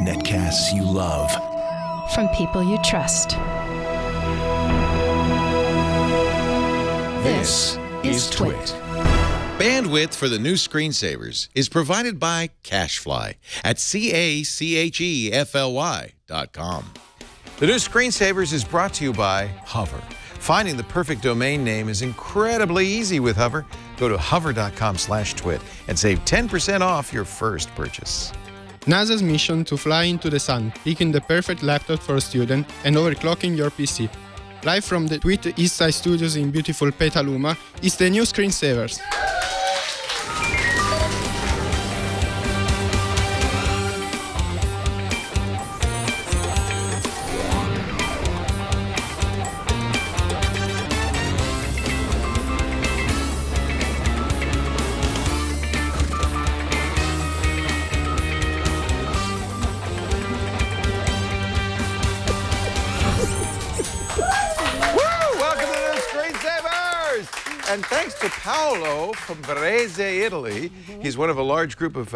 Netcasts you love. From people you trust. This is Twit. Bandwidth for the new screensavers is provided by CacheFly at CacheFly.com. The new screensavers is brought to you by Hover. Finding the perfect domain name is incredibly easy with Hover. Go to hover.com/twit and save 10% off your first purchase. NASA's mission to fly into the sun, picking the perfect laptop for a student and overclocking your PC. Live from the Twit Eastside Studios in beautiful Petaluma is the new Screensavers. And thanks to Paolo from Varese, Italy. He's one of a large group of,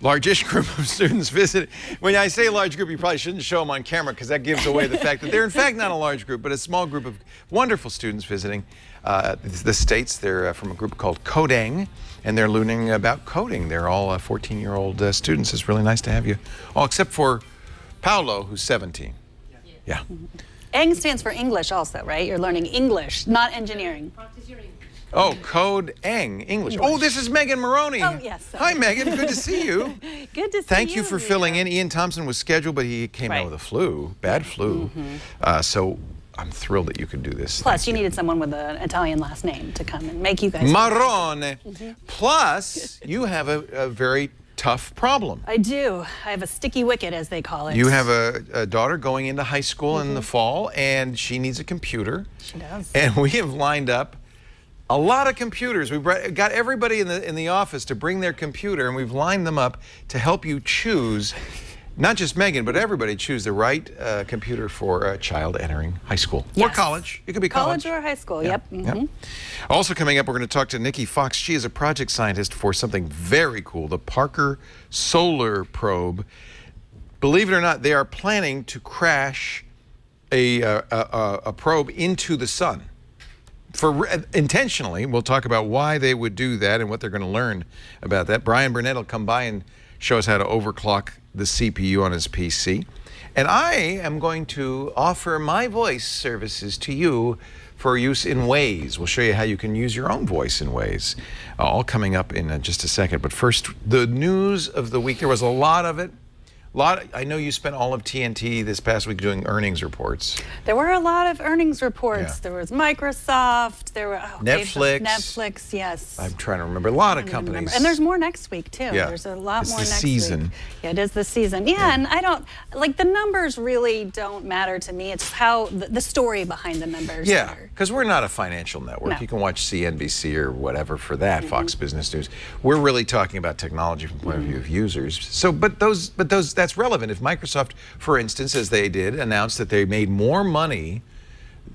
largish group of students visiting. When I say large group, you probably shouldn't show them on camera because that gives away the fact that they're in fact not a large group, but a small group of wonderful students visiting the States. They're from a group called Coding, and they're learning about coding. They're all 14-year-old students. It's really nice to have you all, except for Paolo, who's 17. Yeah. ENG stands for English also, right? You're learning English, not engineering. Oh, Code ENG, English. Oh, this is Megan Morrone. Oh, yes. Hi, Megan. Good to see you. Good to see you. Thank you for filling in. Ian Thompson was scheduled, but he came out with a flu, bad flu. So I'm thrilled that you could do this. Plus, you needed someone with an Italian last name to come and make you guys. Morrone. Plus, you have a very tough problem. I do. I have a sticky wicket, as they call it. You have a daughter going into high school in the fall, and she needs a computer. She does. And we have lined up a lot of computers. We've got everybody in the office to bring their computer, and we've lined them up to help you choose, not just Megan, but everybody choose the right computer for a child entering high school. Yes. Or college. It could be college. College or high school, Yeah. yep. Yep. Also coming up, we're going to talk to Nicola Fox. She is a project scientist for something very cool, the Parker Solar Probe. Believe it or not, they are planning to crash a probe into the sun. Intentionally. We'll talk about why they would do that and what they're going to learn about that. Bryan Burnett will come by and show us how to overclock the CPU on his PC. And I am going to offer my voice services to you for use in Waze. We'll show you how you can use your own voice in Waze. All coming up in just a second. But first, the news of the week. There was a lot of it. I know you spent all of TNT this past week doing earnings reports. There were a lot of earnings reports. Yeah. There was Microsoft. There were Netflix. Netflix, yes. I'm trying to remember. A lot of companies. And there's more next week, too. Yeah. There's a lot It's more the next season. week. Yeah, it is the season. Yeah, and I don't, like, the numbers really don't matter to me. It's how, the story behind the numbers. Yeah, matter. because we're not a financial network. No. You can watch CNBC or whatever for that, Fox Business News. We're really talking about technology from the point of view of users. So, but that's relevant. If Microsoft, for instance, as they did, announced that they made more money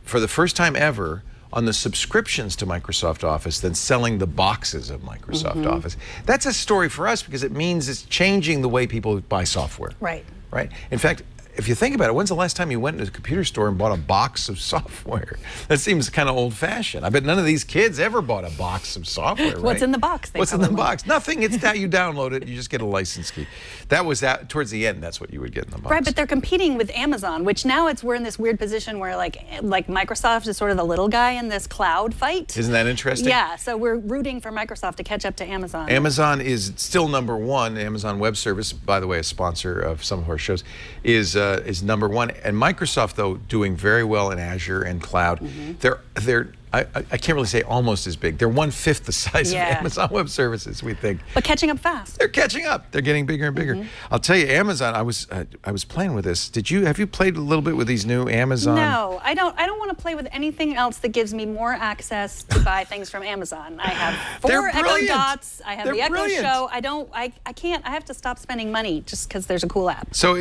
for the first time ever on the subscriptions to Microsoft Office than selling the boxes of Microsoft Office. That's a story for us because it means it's changing the way people buy software. Right. Right? In fact, if you think about it, when's the last time you went to a computer store and bought a box of software? That seems kind of old-fashioned. I bet none of these kids ever bought a box of software, right? What's in the box? What's in the box? Nothing. It's that you download it, you just get a license key. That was that towards the end. That's what you would get in the box. Right, but they're competing with Amazon, which now we're in this weird position where like Microsoft is sort of the little guy in this cloud fight. Isn't that interesting? Yeah, so we're rooting for Microsoft to catch up to Amazon. Amazon is still number one. Amazon Web Service, by the way, a sponsor of some of our shows, is number one. And Microsoft, though, doing very well in Azure and cloud. They're I can't really say almost as big. They're 1/5 the size of Amazon Web Services, we think. But catching up fast. They're catching up. They're getting bigger and bigger. I'll tell you, Amazon. I was playing with this. Have you played a little bit with these new Amazon? No, I don't want to play with anything else that gives me more access to buy things from Amazon. I have 4 Echo Dots. I have the Echo Show. I can't. I have to stop spending money just because there's a cool app. So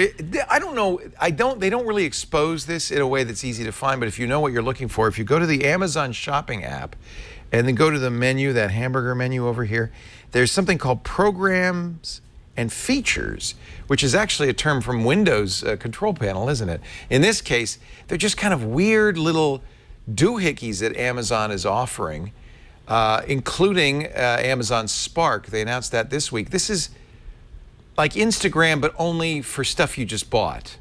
I don't know. They don't really expose this in a way that's easy to find. But if you know what you're looking for, if you go to the Amazon shopping app and then go to the menu, that hamburger menu over here, there's something called programs and features, which is actually a term from Windows control panel, isn't it? In this case, they're just kind of weird little doohickeys that Amazon is offering, including Amazon Spark. They announced that this week. This is like Instagram, but only for stuff you just bought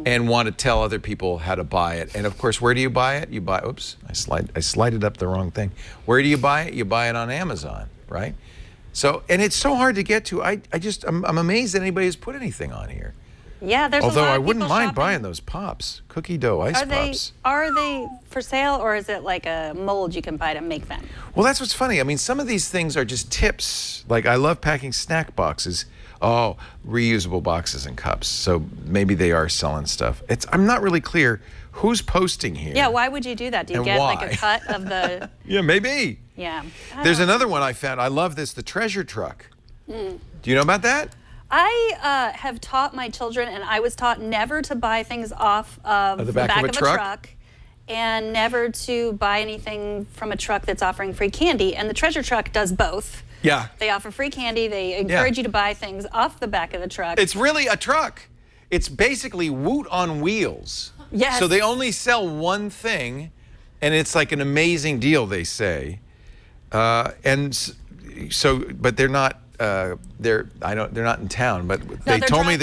and want to tell other people how to buy it. And of course, where do you buy it? You buy, oops, I slided up the wrong thing. Where do you buy it? You buy it on Amazon, right? So, and it's so hard to get to. I'm amazed that anybody has put anything on here. Yeah, there's Although a lot I of wouldn't people mind shopping. buying those pops, cookie dough ice pops. Are they for sale, or is it like a mold you can buy to make them? Well, that's what's funny. I mean, some of these things are just tips. Like I love packing snack boxes. Oh, reusable boxes and cups. So maybe they are selling stuff. I'm not really clear who's posting here. Yeah, why would you do that? Do you And get why? like a cut of the? Yeah, maybe. Yeah. There's another one I found. I love this, the treasure truck. Do you know about that? I have taught my children, and I was taught never to buy things off of the back of a truck? and never to buy anything from a truck that's offering free candy. And the treasure truck does both. Yeah. They offer free candy. They encourage you to buy things off the back of the truck. It's really a truck. It's basically Woot on wheels. Yes. So they only sell one thing, and it's like an amazing deal, they say. And so, but they're not. They're not in town, but they told me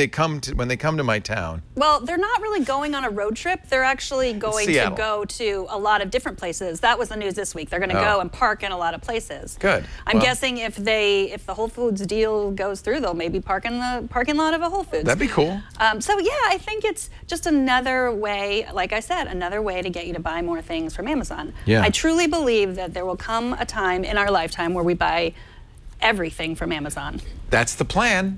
when they come to my town. Well, they're not really going on a road trip. They're actually going to Seattle. go to a lot of different places. That was the news this week. They're going to go and park in a lot of places. Good. I'm guessing if the Whole Foods deal goes through, they'll maybe park in the parking lot of a Whole Foods. That'd be cool. So yeah, I think it's just another way, like I said, another way to get you to buy more things from Amazon. Yeah. I truly believe that there will come a time in our lifetime where we buy everything from Amazon. That's the plan.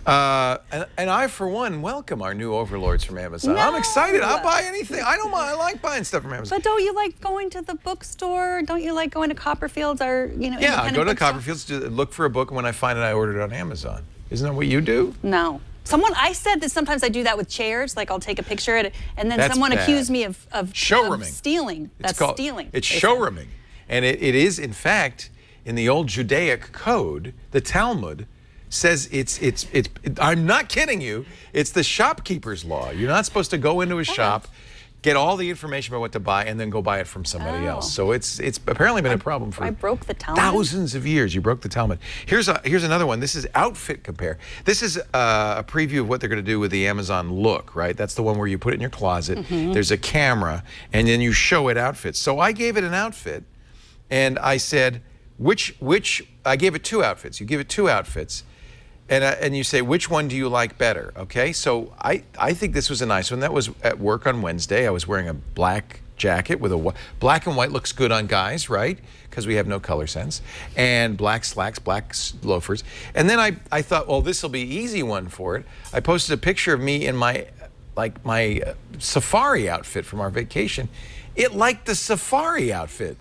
And I, for one, welcome our new overlords from Amazon. I'm excited. I'll buy anything. I don't mind. I like buying stuff from Amazon. But don't you like going to the bookstore? Don't you like going to Copperfield's or, Yeah, I go to bookstore? Copperfield's to look for a book, and when I find it, I order it on Amazon. Isn't that what you do? No. I said that sometimes I do that with chairs. Like I'll take a picture and then That's someone bad. accused me of Showrooming. Stealing. That's stealing. It's they said. showrooming. And it is, in fact, in the old Judaic code, the Talmud says I'm not kidding you, it's the shopkeeper's law. You're not supposed to go into a shop, get all the information about what to buy, and then go buy it from somebody else. So it's apparently been a problem for I broke the Talmud? thousands of years. You broke the Talmud. Here's another one. This is Outfit Compare. This is a preview of what they're going to do with the Amazon Look, right? That's the one where you put it in your closet. There's a camera, and then you show it outfits. So I gave it an outfit, and I said, I gave it two outfits. You give it two outfits, and you say, which one do you like better? Okay, so I think this was a nice one. That was at work on Wednesday. I was wearing a black jacket with black and white looks good on guys, right? Because we have no color sense. And black slacks, black loafers. And then I thought, well, this will be an easy one for it. I posted a picture of me in my safari outfit from our vacation. It liked the safari outfit.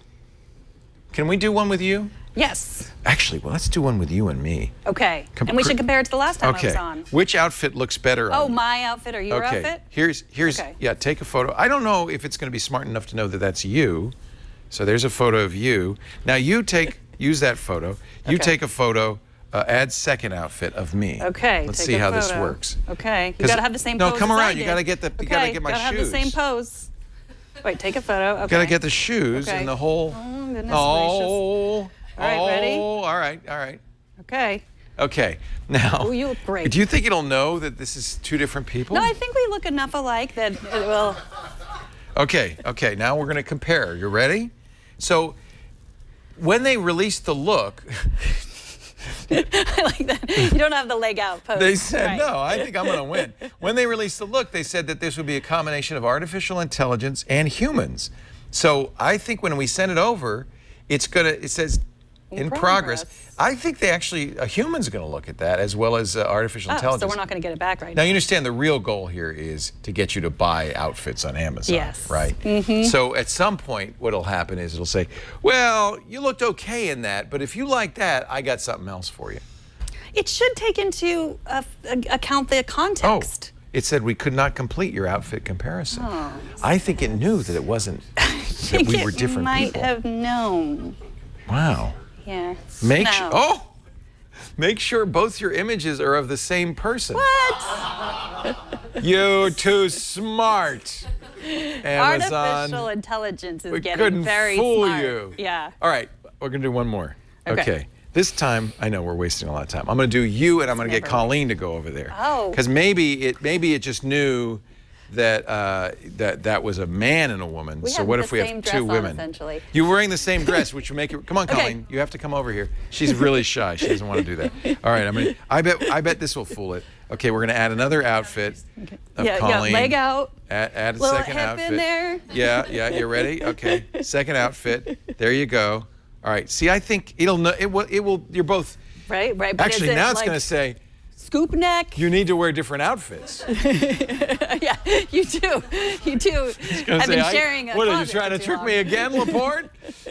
Can we do one with you? Yes. Actually, well, let's do one with you and me. Okay. And we should compare it to the last time I was on. Which outfit looks better on Oh, you? my outfit or your outfit? Here's yeah, take a photo. I don't know if it's going to be smart enough to know that that's you. So there's a photo of you. Now use that photo. You take a photo, add second outfit of me. Okay. Let's take see a how this photo. works. Okay. You got to have the same pose. No, come as I around. You did. got to get Okay, gotta get my gotta shoes. have the same pose. Wait, take a photo. Okay. Got to get the shoes Okay. and the whole. Oh, goodness gracious. All right, ready? All right. Okay. Okay. Now. Oh, you look great. Do you think it'll know that this is two different people? No, I think we look enough alike that it will. Okay. Now we're going to compare. You ready? So, when they released the look, I like that. You don't have the leg out pose. they said, Right. no, I think I'm going to win. When they released the look, they said that this would be a combination of artificial intelligence and humans. So, I think when we send it over, it says in progress. I think a human's going to look at that as well as artificial intelligence. So we're not going to get it back right Now, now. you understand the real goal here is to get you to buy outfits on Amazon, Yes. right? So at some point, what'll happen is it'll say, well, you looked okay in that, but if you like that, I got something else for you. It should take into account the Oh, context. it said we could not complete your outfit comparison. I think it knew that it wasn't, that we were different might people. have known. Wow. Yeah. Make No. sure. Oh! Make sure both your images are of the same person. What? You're too smart. Amazon. Artificial intelligence is getting couldn't very fool smart. you. Yeah. All right, we're gonna do one more. Okay. This time, I know we're wasting a lot of time. I'm gonna do you, and I'm gonna get Colleen to go over there. Oh. Because maybe it just knew that that was a man and a woman. We so have what the if we same have dress two on, women? essentially. You're wearing the same dress, which would make it. Come on, Okay. Colleen. You have to come over here. She's really shy. She doesn't want to do that. All right. I bet this will fool it. Okay, we're gonna add another outfit of Colleen. Yeah, leg out. Add a Little second hip outfit. in there. Yeah. You ready? Okay. Second outfit. There you go. All right. See, I think it'll know. It will. You're both. Right. But Actually, is it now it's like going to say scoop neck. you need to wear different outfits. Yeah, you do. You do. I've been sharing a What are you closet trying to for too trick long. me again, Laporte?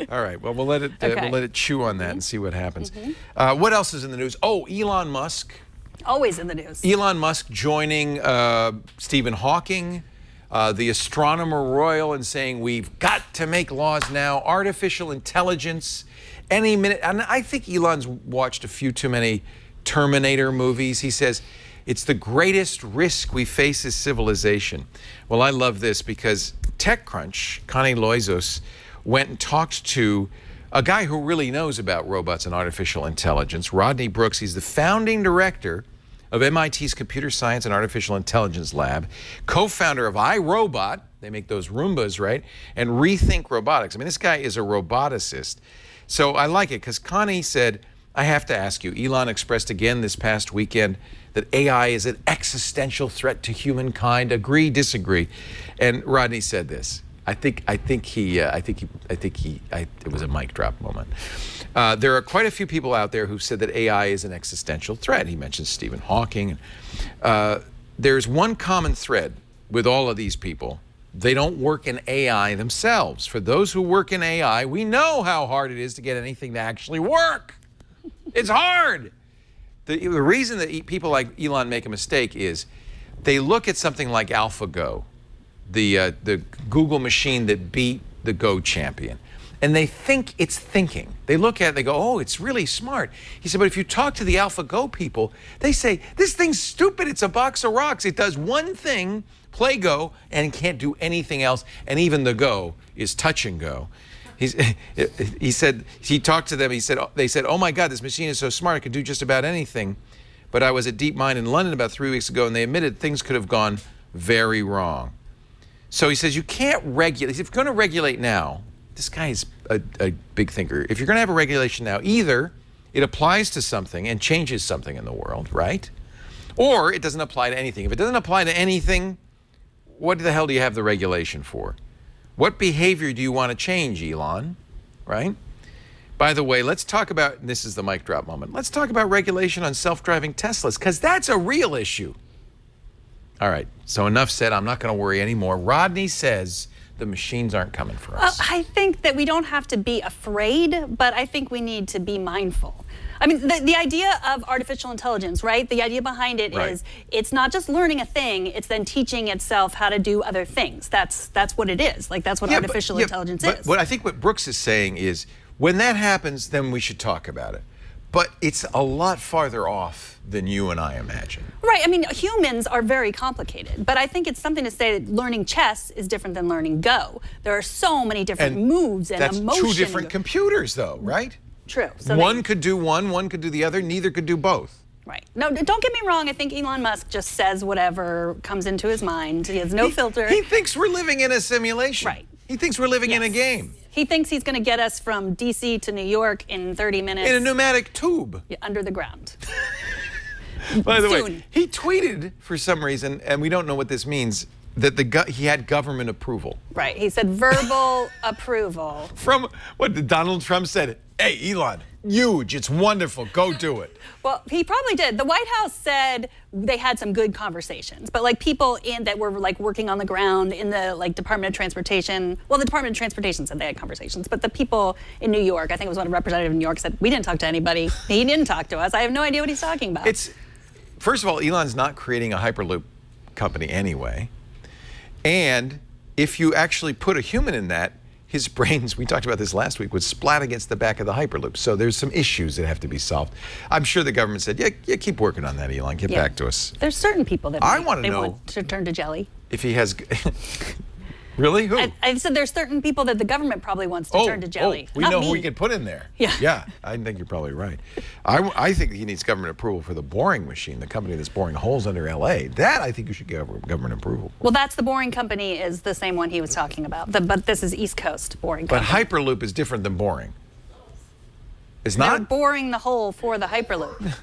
All right. Well, we'll let it chew on that and see what happens. What else is in the news? Oh, Elon Musk. Always in the news. Elon Musk joining Stephen Hawking, the astronomer royal, and saying we've got to make laws now. Artificial intelligence, any minute. And I think Elon's watched a few too many Terminator movies. He says it's the greatest risk we face as civilization. Well, I love this because TechCrunch, Connie Loizos, went and talked to a guy who really knows about robots and artificial intelligence, Rodney Brooks. He's the founding director of MIT's Computer Science and Artificial Intelligence Lab, co-founder of iRobot, they make those Roombas, right? And Rethink Robotics. I mean, this guy is a roboticist. So I like it because Connie said, I have to ask you, Elon expressed again this past weekend that AI is an existential threat to humankind. Agree, disagree? And Rodney said this. It was a mic drop moment. There are quite a few people out there who've said that AI is an existential threat. He mentioned Stephen Hawking. There's one common thread with all of these people. They don't work in AI themselves. For those who work in AI, we know how hard it is to get anything to actually work. It's hard. The reason that people like Elon make a mistake is they look at something like AlphaGo, the Google machine that beat the Go champion, and they think it's thinking. They look at it, they go, oh, it's really smart. He said, but if you talk to the AlphaGo people, they say, this thing's stupid, it's a box of rocks. It does one thing, play Go, and can't do anything else, and even the Go is touch and go. He said, he talked to them, they said, oh my God, this machine is so smart, it could do just about anything. But I was at DeepMind in London about 3 weeks ago, and they admitted things could have gone very wrong. So he says, you can't regulate. If you're going to regulate now, this guy is a big thinker. If you're going to have a regulation now, either it applies to something and changes something in the world, right? Or it doesn't apply to anything. If it doesn't apply to anything, what the hell do you have the regulation for? What behavior do you want to change, Elon, right? By the way, let's talk about, and this is the mic drop moment, let's talk about regulation on self-driving Teslas, because that's a real issue. All right, so enough said. I'm not going to worry anymore. Rodney says the machines aren't coming for us. I think that we don't have to be afraid, but I think we need to be mindful. I mean, the idea of artificial intelligence, right? The idea behind it is it's not just learning a thing, it's then teaching itself how to do other things. That's what it is. Like, that's what artificial intelligence is. But I think what Brooks is saying is, when that happens, then we should talk about it. But it's a lot farther off than you and I imagine. Right. I mean, humans are very complicated, but I think it's something to say that learning chess is different than learning Go. There are so many different moves and emotion. That's two different computers, though, right? True. So one could do one could do the other, neither could do both. Right. No, don't get me wrong. I think Elon Musk just says whatever comes into his mind. He has no filter. He thinks we're living in a simulation. Right. He thinks we're living in a game. He thinks he's going to get us from D.C. to New York in 30 minutes. In a pneumatic tube. Yeah, under the ground. By the way, he tweeted for some reason, and we don't know what this means, that he had government approval. Right. He said verbal approval. From what Donald Trump said, hey, Elon, huge, it's wonderful, go do it. Well, he probably did. The White House said they had some good conversations, but like people that were like working on the ground in the like Department of Transportation, well, the Department of Transportation said they had conversations, but the people in New York, I think it was one representative in New York, said, we didn't talk to anybody. He didn't talk to us. I have no idea what he's talking about. First of all, Elon's not creating a Hyperloop company anyway. And if you actually put a human in that, his brains, we talked about this last week, would splat against the back of the Hyperloop. So there's some issues that have to be solved. I'm sure the government said, yeah, keep working on that, Elon. Get back to us. There's certain people that they want to turn to jelly. If he has... Really? Who? I said there's certain people that the government probably wants to turn to jelly. We know who we could put in there. Yeah. Yeah, I think you're probably right. I think he needs government approval for the boring machine, the company that's boring holes under L.A. That I think you should get government approval. Well, that's the boring company is the same one he was talking about. But this is East Coast boring company. But Hyperloop is different than boring. It's not? They're boring the hole for the Hyperloop.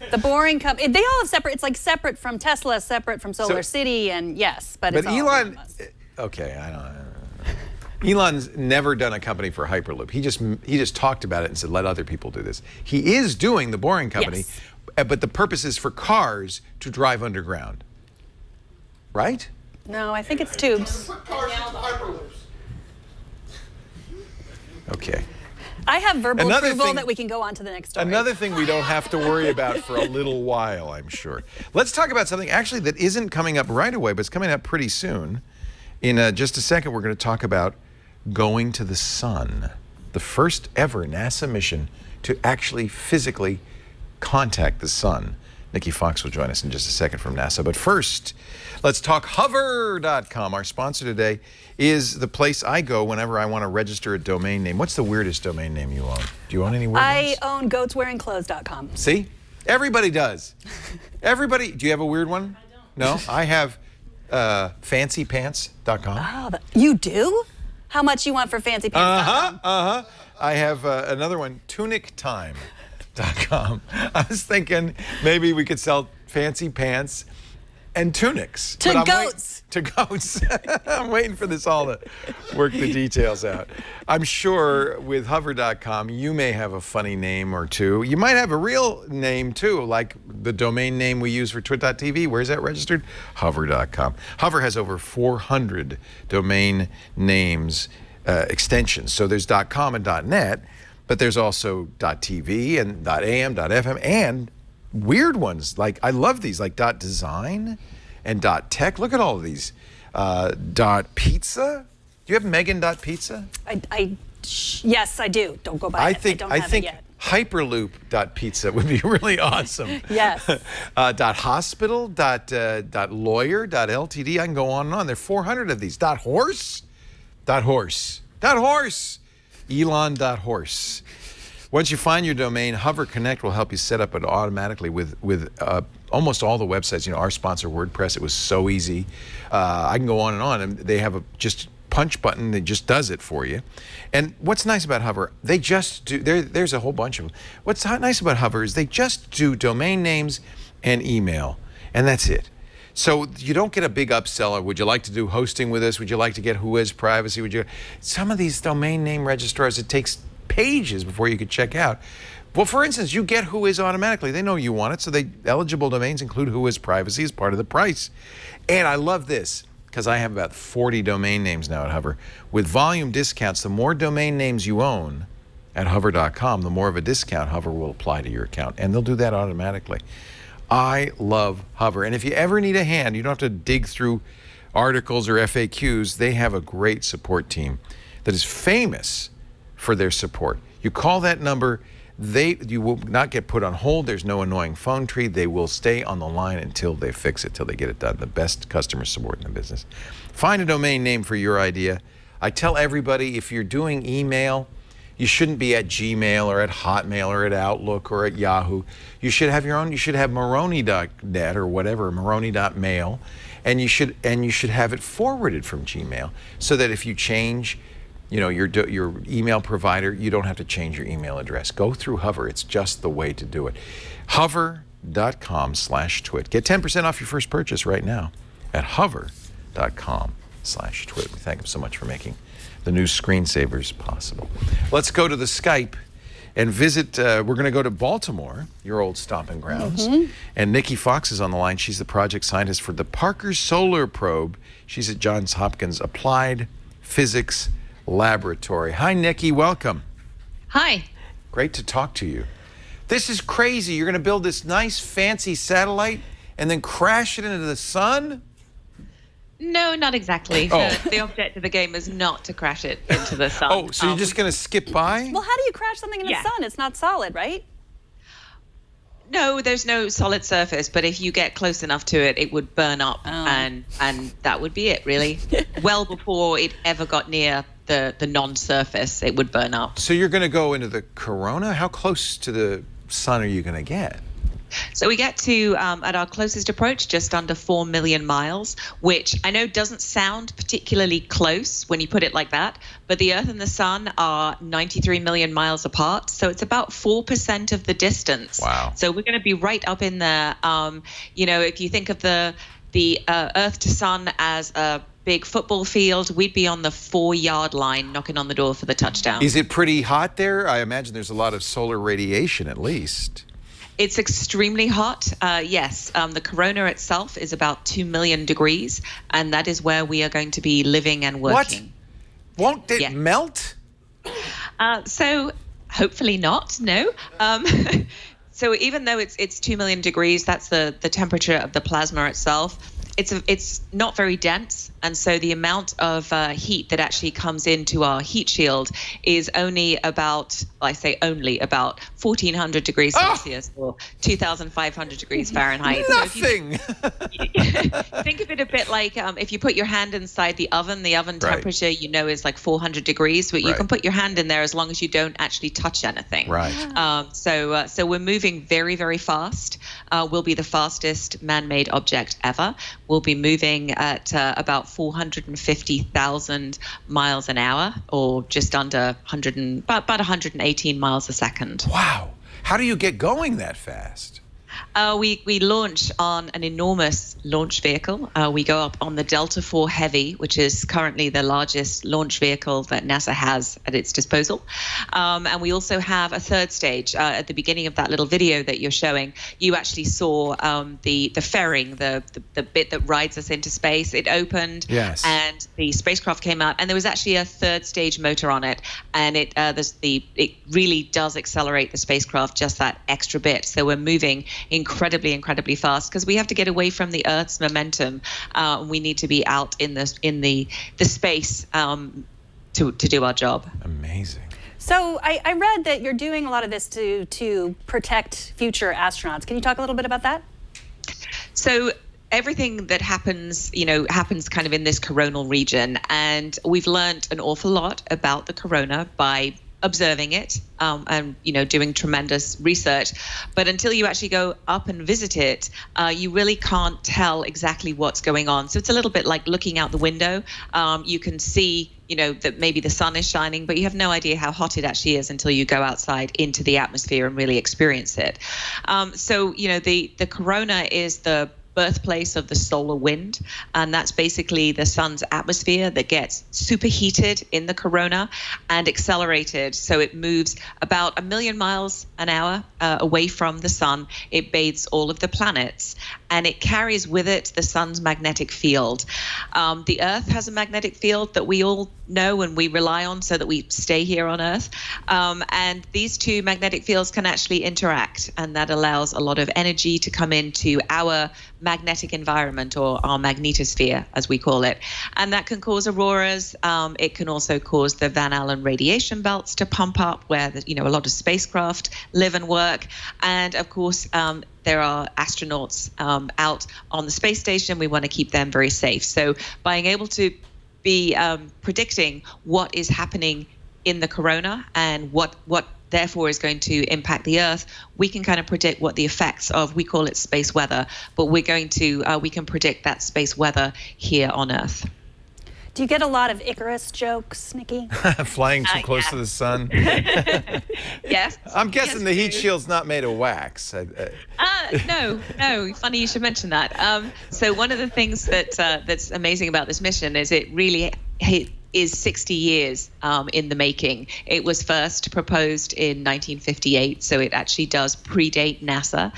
The boring company, they all have separate, it's like separate from Tesla, separate from Solar City, and yes, but it's all Elon... Elon Musk. Okay, I don't know. Elon's never done a company for Hyperloop. He just talked about it and said, let other people do this. He is doing the boring company, but the purpose is for cars to drive underground. Right? No, I think it's tubes. Okay. I have verbal approval that we can go on to the next story. Another thing we don't have to worry about for a little while, I'm sure. Let's talk about something actually that isn't coming up right away, but it's coming up pretty soon. In just a second, we're going to talk about going to the sun, the first ever NASA mission to actually physically contact the sun. Nikki Fox will join us in just a second from NASA. But first, let's talk hover.com. Our sponsor today is the place I go whenever I want to register a domain name. What's the weirdest domain name you own? Do you own any weird ones? I own goatswearingclothes.com. See? Everybody does. Everybody. Do you have a weird one? I don't. No? I have fancypants.com. Oh, you do? How much you want for fancypants.com? I have another one, tunictime.com. I was thinking maybe we could sell fancy pants and tunics. To goats. To goats. I'm waiting for this all to work the details out. I'm sure with hover.com, you may have a funny name or two. You might have a real name too, like the domain name we use for twit.tv. Where's that registered? Hover.com. Hover has over 400 domain names, extensions. So there's .com and .net, but there's also .tv and .am, .fm, and weird ones. Like, I love these, like .design and .tech. Look at all of these. .pizza. Do you have Megan.pizza? Yes, I do. Don't go buy it. I don't have it yet. Hyperloop.pizza would be really awesome. Yes. .hospital, .lawyer, .ltd. I can go on and on. There are 400 of these. .horse. Elon.horse. Once you find your domain, Hover Connect will help you set up it automatically with almost all the websites. You know, our sponsor WordPress, it was so easy. I can go on, and they have a just punch button that just does it for you. And what's nice about Hover, they just do, there's a whole bunch of them. What's nice about Hover is they just do domain names and email, and that's it. So you don't get a big upseller. Would you like to do hosting with us? Would you like to get Whois privacy? Some of these domain name registrars, it takes pages before you could check out. Well, for instance, you get Whois automatically. They know you want it, so eligible domains include Whois privacy as part of the price. And I love this, because I have about 40 domain names now at Hover. With volume discounts, the more domain names you own at hover.com, the more of a discount Hover will apply to your account, and they'll do that automatically. I love Hover, and if you ever need a hand, you don't have to dig through articles or FAQs. They have a great support team that is famous for their support. You call that number, you will not get put on hold. There's no annoying phone tree. They will stay on the line until they fix it, till they get it done. The best customer support in the business. Find a domain name for your idea. I tell everybody, if you're doing email, you shouldn't be at Gmail or at Hotmail or at Outlook or at Yahoo. You should have your own. You should have Morrone.net or whatever, Morrone.mail, and you should have it forwarded from Gmail, so that if you change, you know, your email provider, you don't have to change your email address. Go through Hover. It's just the way to do it. Hover.com/twit. Get 10% off your first purchase right now at hover.com/twit. We thank them so much for making the new screensavers possible. Let's go to the Skype and visit. We're going to go to Baltimore, your old stomping grounds. And Nikki Fox is on the line. She's the project scientist for the Parker Solar Probe. She's at Johns Hopkins Applied Physics Laboratory. Hi, Nikki. Welcome. Hi. Great to talk to you. This is crazy. You're going to build this nice, fancy satellite and then crash it into the sun? No, not exactly. Oh. The object of the game is not to crash it into the sun. Oh, so you're just going to skip by? Well, how do you crash something in the sun? It's not solid, right? No, there's no solid surface, but if you get close enough to it, it would burn up, and that would be it, really. Well before it ever got near the non-surface, it would burn up. So you're going to go into the corona? How close to the sun are you going to get? So we get to, at our closest approach, just under 4 million miles, which I know doesn't sound particularly close when you put it like that, but the Earth and the Sun are 93 million miles apart, so it's about 4% of the distance. Wow. So we're going to be right up in there. If you think of the Earth to Sun as a big football field, we'd be on the 4-yard line knocking on the door for the touchdown. Is it pretty hot there? I imagine there's a lot of solar radiation at least. It's extremely hot, yes. The corona itself is about 2 million degrees, and that is where we are going to be living and working. What? Won't it melt? So hopefully not, no. So even though it's 2 million degrees, that's the temperature of the plasma itself. It's not very dense, and so the amount of heat that actually comes into our heat shield is only about, I say only about 1,400 degrees Celsius or 2,500 degrees Fahrenheit. Nothing. So think of it a bit like if you put your hand inside the oven temperature is like 400 degrees, but you can put your hand in there as long as you don't actually touch anything. Right. So we're moving very, very fast. We'll be the fastest man-made object ever. We'll be moving at about 450,000 miles an hour, or just under about 118 miles a second. Wow. How do you get going that fast? We launch on an enormous launch vehicle. We go up on the Delta IV Heavy, which is currently the largest launch vehicle that NASA has at its disposal. And we also have a third stage. At the beginning of that little video that you're showing, you actually saw the fairing, the bit that rides us into space. It opened, and the spacecraft came out, and there was actually a third stage motor on it, and it really does accelerate the spacecraft just that extra bit. So we're moving incredibly fast because we have to get away from the Earth's momentum. We need to be out in the space to do our job. Amazing. So I read that you're doing a lot of this to protect future astronauts. Can you talk a little bit about that? So everything that happens kind of in this coronal region, and we've learned an awful lot about the corona by observing it and doing tremendous research, but until you actually go up and visit it, you really can't tell exactly what's going on. So it's a little bit like looking out the window. You can see that maybe the sun is shining, but you have no idea how hot it actually is until you go outside into the atmosphere and really experience it. So the corona is the birthplace of the solar wind, and that's basically the sun's atmosphere that gets superheated in the corona and accelerated, so it moves about 1 million miles an hour away from the sun. It bathes all of the planets, and it carries with it the sun's magnetic field. The Earth has a magnetic field that we all know and we rely on so that we stay here on Earth, and these two magnetic fields can actually interact, and that allows a lot of energy to come into our magnetic environment, or our magnetosphere as we call it, and that can cause auroras. It can also cause the Van Allen radiation belts to pump up, where a lot of spacecraft live and work, and of course there are astronauts out on the space station. We want to keep them very safe. So being able to be predicting what is happening in the corona and what therefore is going to impact the Earth, we can kind of predict what the effects of, we call it space weather, but we can predict that space weather here on Earth. Do you get a lot of Icarus jokes, Nikki? Flying too close to the sun? Yes. I'm guessing the heat shield's not made of wax. No. Funny you should mention that. So one of the things that's amazing about this mission is it really is 60 years in the making. It was first proposed in 1958, so it actually does predate NASA.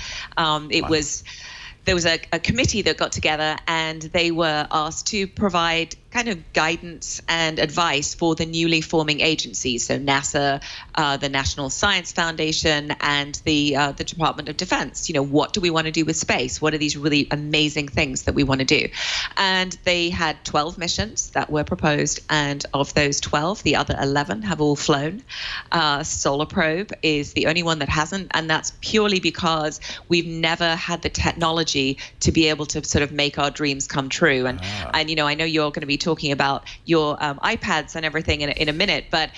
There was a committee that got together, and they were asked to provide kind of guidance and advice for the newly forming agencies. So NASA, the National Science Foundation, and the Department of Defense. What do we want to do with space? What are these really amazing things that we want to do? And they had 12 missions that were proposed. And of those 12, the other 11 have all flown. Solar Probe is the only one that hasn't. And that's purely because we've never had the technology to be able to sort of make our dreams come true. And I know you're going to be talking about your iPads and everything in a minute, but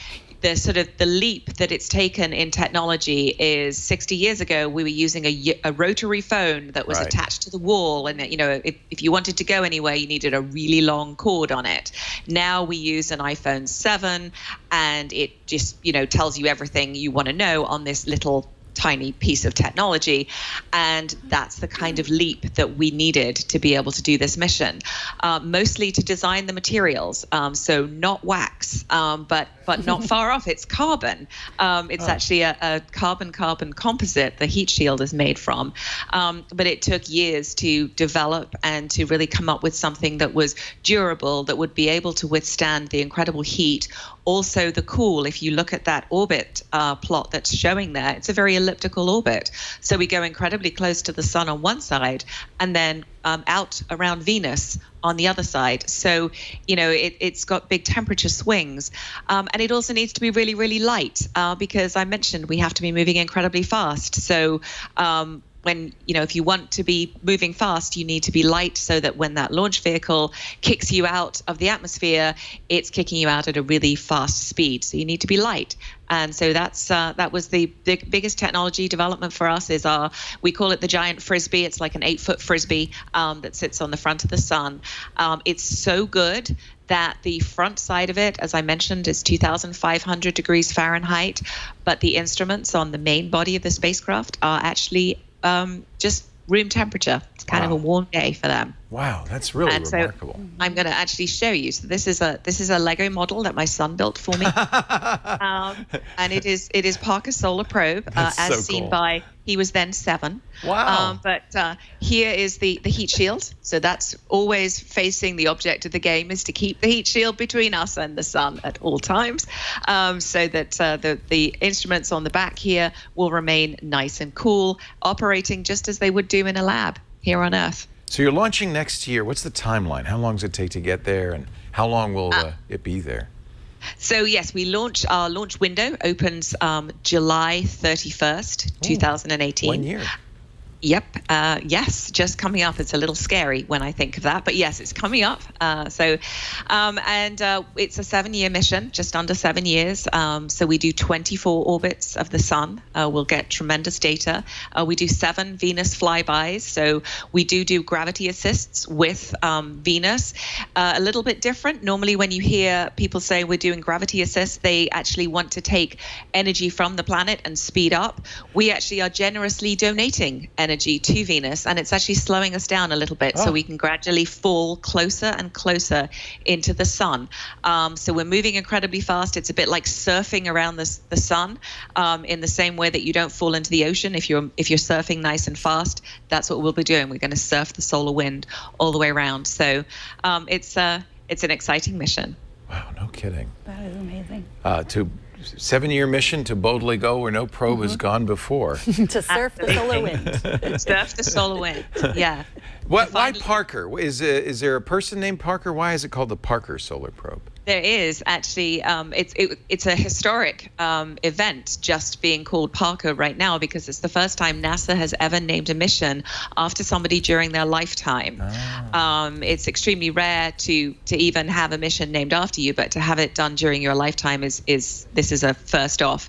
the leap that it's taken in technology is 60 years ago, we were using a rotary phone that was attached to the wall. And, if you wanted to go anywhere, you needed a really long cord on it. Now we use an iPhone 7 and it just, tells you everything you want to know on this little tiny piece of technology. And that's the kind of leap that we needed to be able to do this mission, mostly to design the materials. So not wax, but not far off. It's carbon. It's actually a carbon-carbon composite the heat shield is made from. But it took years to develop and to really come up with something that was durable, that would be able to withstand the incredible heat. Also the cool, if you look at that orbit plot that's showing there, it's a very elliptical orbit. So we go incredibly close to the sun on one side and then out around Venus on the other side. So, it's got big temperature swings. And it also needs to be really, really light because I mentioned we have to be moving incredibly fast. So when, if you want to be moving fast, you need to be light so that when that launch vehicle kicks you out of the atmosphere, it's kicking you out at a really fast speed. So you need to be light. And so that was the biggest technology development for us we call it the giant frisbee. It's like an 8-foot frisbee that sits on the front of the sun. It's so good that the front side of it, as I mentioned, is 2,500 degrees Fahrenheit. But the instruments on the main body of the spacecraft are actually just room temperature. It's kind of a warm day for them. Wow, that's really remarkable. So I'm going to actually show you. So this is a Lego model that my son built for me, and it is Parker's Solar Probe, as seen by. He was then 7. Wow. But here is the heat shield. So that's always facing the object of the game, is to keep the heat shield between us and the sun at all times, so that the instruments on the back here will remain nice and cool, operating just as they would do in a lab here on Earth. So you're launching next year. What's the timeline? How long does it take to get there, and how long will it be there? So yes, our launch window opens July 31st, 2018. 1 year. Yep. Yes, just coming up. It's a little scary when I think of that, but yes, it's coming up. It's a 7-year mission, just under 7 years. So we do 24 orbits of the sun. We'll get tremendous data. We do 7 Venus flybys. So we do gravity assists with Venus. A little bit different. Normally when you hear people say we're doing gravity assists, they actually want to take energy from the planet and speed up. We actually are generously donating energy to Venus, and it's actually slowing us down a little bit so we can gradually fall closer and closer into the sun. So we're moving incredibly fast. It's a bit like surfing around the sun, in the same way that you don't fall into the ocean if you're surfing nice and fast. That's what we'll be doing. We're going to surf the solar wind all the way around. So it's an exciting mission. Wow, no kidding. That is amazing. 7-year mission to boldly go where no probe has gone before. To surf the solar wind. Surf the solar wind, yeah. Why Parker? Is there a person named Parker? Why is it called the Parker Solar Probe? There is actually, it's a historic event just being called Parker right now, because it's the first time NASA has ever named a mission after somebody during their lifetime. It's extremely rare to even have a mission named after you, but to have it done during your lifetime is a first off.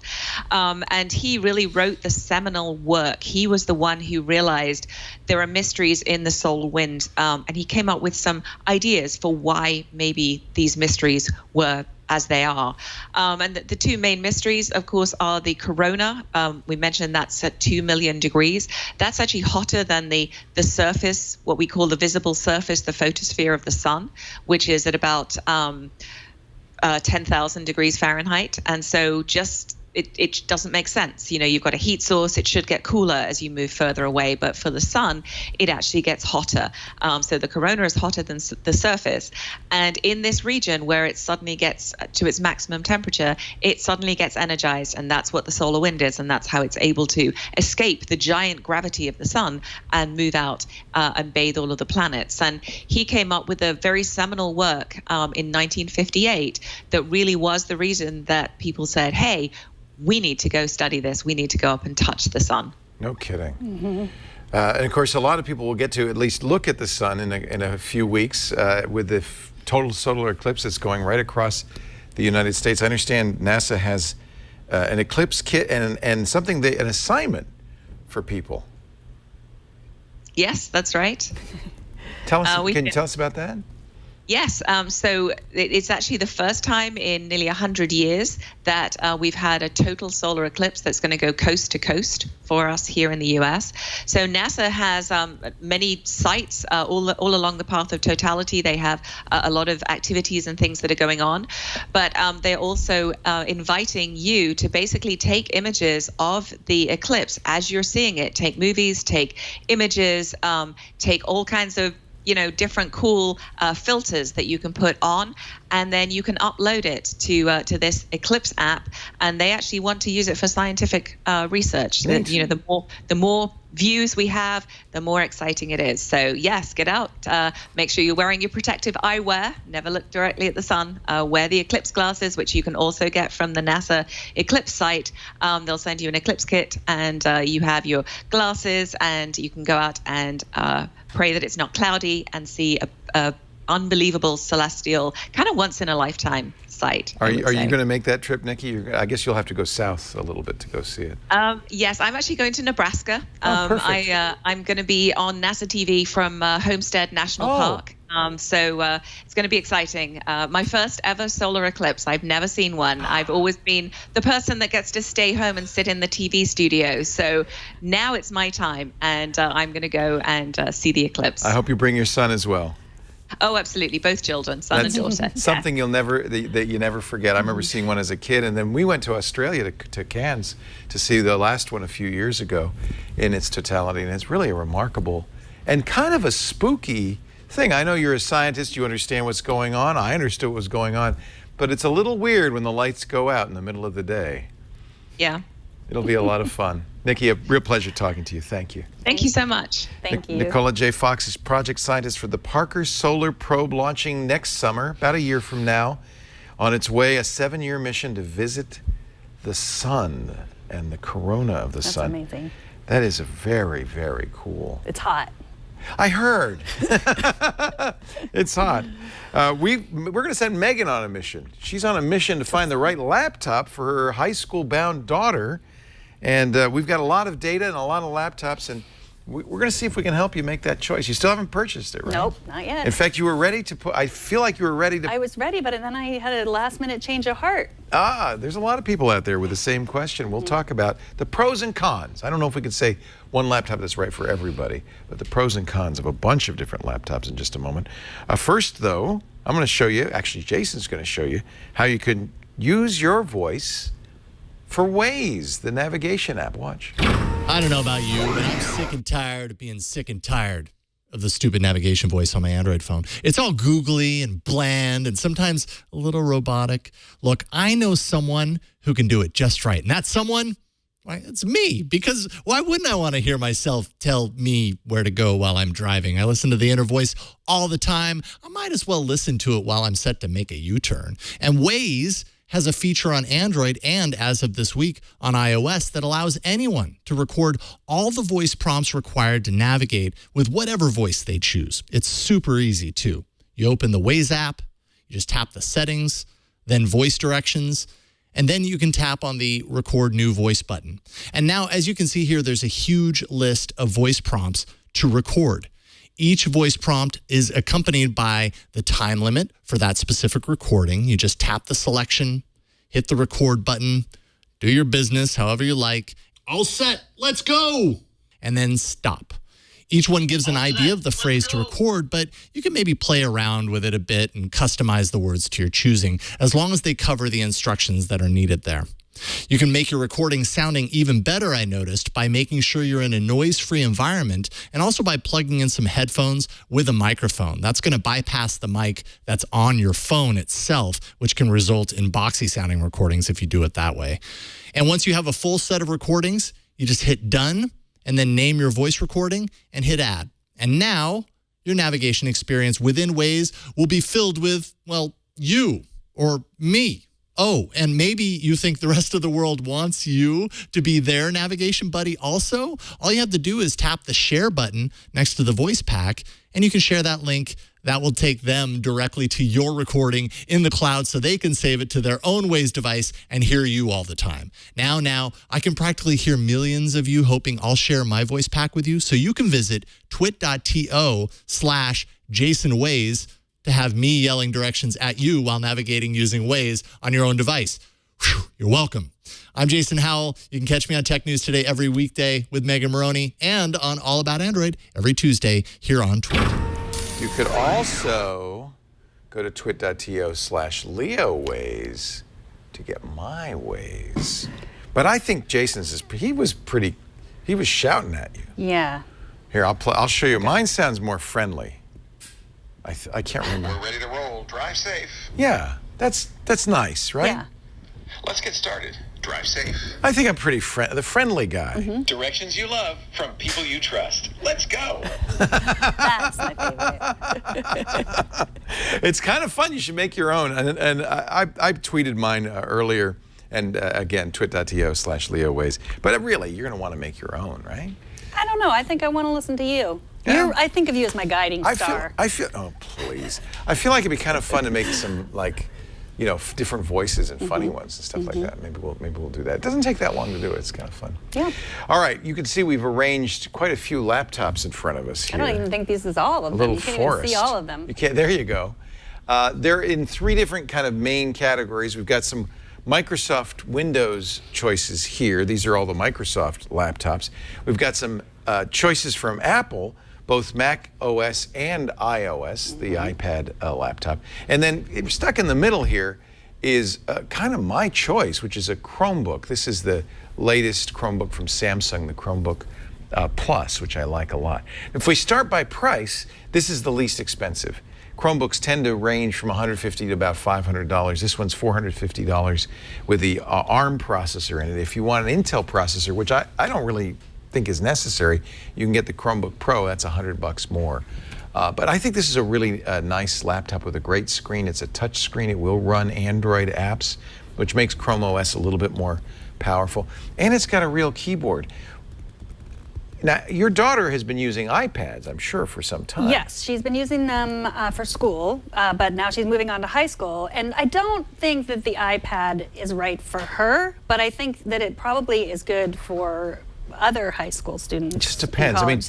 And he really wrote the seminal work. He was the one who realized there are mysteries in the solar wind, and he came up with some ideas for why maybe these mysteries were as they are. And the 2 main mysteries, of course, are the corona. We mentioned that's at 2 million degrees. That's actually hotter than the surface, what we call the visible surface, the photosphere of the sun, which is at about 10,000 degrees Fahrenheit. And so just it doesn't make sense. You've got a heat source. It should get cooler as you move further away. But for the sun, it actually gets hotter. So the corona is hotter than the surface. And in this region where it suddenly gets to its maximum temperature, it suddenly gets energized. And that's what the solar wind is. And that's how it's able to escape the giant gravity of the sun and move out and bathe all of the planets. And he came up with a very seminal work in 1958 that really was the reason that people said, hey, we need to go study this. We need to go up and touch the sun. No kidding. Mm-hmm. And of course, a lot of people will get to at least look at the sun in a few weeks with the total solar eclipse that's going right across the United States. I understand NASA has an eclipse kit and something, an assignment for people. Yes, that's right. Tell us. Can you tell us about that? Yes. So it's actually the first time in nearly 100 years that we've had a total solar eclipse that's going to go coast to coast for us here in the U.S. So NASA has many sites all along the path of totality. They have a lot of activities and things that are going on. But they're also inviting you to basically take images of the eclipse as you're seeing it. Take movies, take images, take all kinds of different cool filters that you can put on, and then you can upload it to this Eclipse app, and they actually want to use it for scientific research. So, the more views we have, the more exciting it is. So yes, get out. Make sure you're wearing your protective eyewear. Never look directly at the sun. Wear the eclipse glasses, which you can also get from the NASA Eclipse site. They'll send you an eclipse kit, and you have your glasses, and you can go out and pray that it's not cloudy and see a unbelievable celestial, kind of once in a lifetime sight. Are you going to make that trip, Nikki? I guess you'll have to go south a little bit to go see it. Yes, I'm actually going to Nebraska. Perfect. I'm going to be on NASA TV from Homestead National Park. So it's going to be exciting. My first ever solar eclipse. I've never seen one. I've always been the person that gets to stay home and sit in the TV studio. So now it's my time, and I'm going to go and see the eclipse. I hope you bring your son as well. Oh, absolutely. Both children, son and daughter. Something that you never forget. I remember seeing one as a kid, and then we went to Australia to Cairns to see the last one a few years ago in its totality, and it's really a remarkable and kind of a spooky thing. I know you're a scientist, you understand what's going on. I understood what was going on, but it's a little weird when the lights go out in the middle of the day. Yeah. It'll be a lot of fun. Nikki, a real pleasure talking to you. Thank you. Thank you so much. Thank you. Nicola J. Fox is project scientist for the Parker Solar Probe, launching next summer, about a year from now. On its way, a 7-year mission to visit the sun and the corona of the sun. That's amazing. That is very, very cool. It's hot. I heard. It's hot. We're going to send Megan on a mission. She's on a mission to find the right laptop for her high school-bound daughter. And we've got a lot of data and a lot of laptops, and we're going to see if we can help you make that choice. You still haven't purchased it, right? Nope, not yet. In fact, you were ready to I feel like you were ready to... I was ready, but then I had a last-minute change of heart. There's a lot of people out there with the same question. We'll talk about the pros and cons. I don't know if we could say one laptop that's right for everybody, but the pros and cons of a bunch of different laptops in just a moment. First, though, I'm going to show you, actually Jason's going to show you, how you can use your voice for Waze, the navigation app. Watch. I don't know about you, but I'm sick and tired of being sick and tired of the stupid navigation voice on my Android phone. It's all googly and bland and sometimes a little robotic. Look, I know someone who can do it just right. And that someone, why, it's me. Because why wouldn't I want to hear myself tell me where to go while I'm driving? I listen to the inner voice all the time. I might as well listen to it while I'm set to make a U-turn. And Waze has a feature on Android and, as of this week, on iOS that allows anyone to record all the voice prompts required to navigate with whatever voice they choose. It's super easy, too. You open the Waze app, you just tap the settings, then voice directions, and then you can tap on the record new voice button. And now, as you can see here, there's a huge list of voice prompts to record. Each voice prompt is accompanied by the time limit for that specific recording. You just tap the selection, hit the record button, do your business however you like. All set, let's go. And then stop. Each one gives an idea of the phrase to record, but you can maybe play around with it a bit and customize the words to your choosing, as long as they cover the instructions that are needed there. You can make your recording sounding even better, I noticed, by making sure you're in a noise-free environment and also by plugging in some headphones with a microphone. That's going to bypass the mic that's on your phone itself, which can result in boxy-sounding recordings if you do it that way. And once you have a full set of recordings, you just hit done and then name your voice recording and hit add. And now your navigation experience within Waze will be filled with, well, you or me. Oh, and maybe you think the rest of the world wants you to be their navigation buddy also? All you have to do is tap the share button next to the voice pack, and you can share that link. That will take them directly to your recording in the cloud so they can save it to their own Waze device and hear you all the time. Now, I can practically hear millions of you hoping I'll share my voice pack with you, so you can visit twit.to/JasonWaze to have me yelling directions at you while navigating using Waze on your own device. Whew, you're welcome. I'm Jason Howell. You can catch me on Tech News Today every weekday with Megan Morrone and on All About Android every Tuesday here on Twitter. You could also go to twit.to/LeoWaze to get my Waze. But I think Jason's he was shouting at you. Yeah. Here, I'll show you. Mine sounds more friendly. I can't remember. We're ready to roll. Drive safe. Yeah, that's nice, right? Yeah. Let's get started. Drive safe. I think I'm pretty the friendly guy. Mm-hmm. Directions you love from people you trust. Let's go. That's my favorite. It's kind of fun. You should make your own. And I tweeted mine earlier. And again, twit.to/LeoWaze. But really, you're going to want to make your own, right? I don't know. I think I want to listen to you. Yeah. I think of you as my guiding star. Oh, please. I feel like it'd be kind of fun to make some, like, you know, different voices and funny ones and stuff like that. Maybe we'll do that. It doesn't take that long to do it. It's kind of fun. Yeah. All right. You can see we've arranged quite a few laptops in front of us here. I don't even think this is all of them. Little You can't forest. even see all of them. You can't. There you go. They're in 3 different kind of main categories. We've got some Microsoft Windows choices here. These are all the Microsoft laptops. We've got some choices from Apple, both Mac OS and iOS, the iPad laptop. And then stuck in the middle here is kind of my choice, which is a Chromebook. This is the latest Chromebook from Samsung, the Chromebook Plus, which I like a lot. If we start by price, this is the least expensive. Chromebooks tend to range from $150 to about $500. This one's $450 with the ARM processor in it. If you want an Intel processor, which I don't really think is necessary, you can get the Chromebook Pro. That's $100 more. But I think this is a really nice laptop with a great screen. It's a touch screen. It will run Android apps, which makes Chrome OS a little bit more powerful. And it's got a real keyboard. Now, your daughter has been using iPads, I'm sure, for some time. Yes, she's been using them for school, but now she's moving on to high school. And I don't think that the iPad is right for her, but I think that it probably is good for other high school students. It just depends. I mean,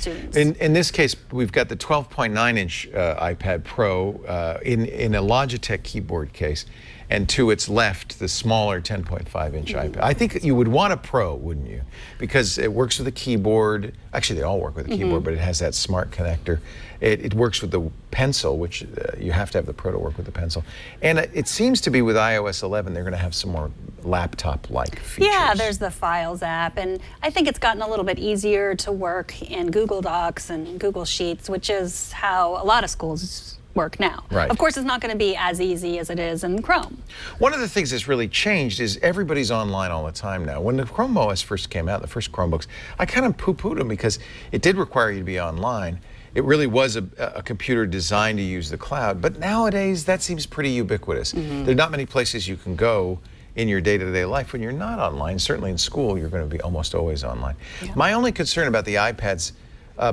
in this case, we've got the 12.9-inch iPad Pro in a Logitech keyboard case, and to its left, the smaller 10.5-inch iPad. I think you would want a Pro, wouldn't you? Because it works with a keyboard. Actually, they all work with a keyboard, but it has that smart connector. It works with the pencil, which you have to have the Pro to work with the pencil. And it seems to be with iOS 11, they're going to have some more laptop-like features. Yeah, there's the Files app, and I think it's gotten a little bit easier to work in Google Docs and Google Sheets, which is how a lot of schools work now. Right. Of course, it's not going to be as easy as it is in Chrome. One of the things that's really changed is everybody's online all the time now. When the Chrome OS first came out, the first Chromebooks, I kind of poo-pooed them because it did require you to be online. It really was a computer designed to use the cloud. But nowadays, that seems pretty ubiquitous. There are not many places you can go in your day-to-day life when you're not online. Certainly in school, you're going to be almost always online. Yeah. My only concern about the iPads,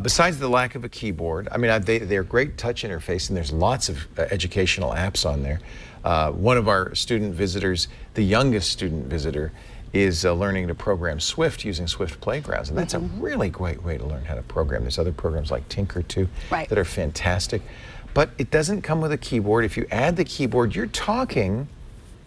besides the lack of a keyboard, I mean, they're great touch interface, and there's lots of educational apps on there. One of our student visitors, the youngest student visitor, is learning to program Swift using Swift Playgrounds, and that's a really great way to learn how to program. There's other programs like Tinker, too, that are fantastic. But it doesn't come with a keyboard. If you add the keyboard, you're talking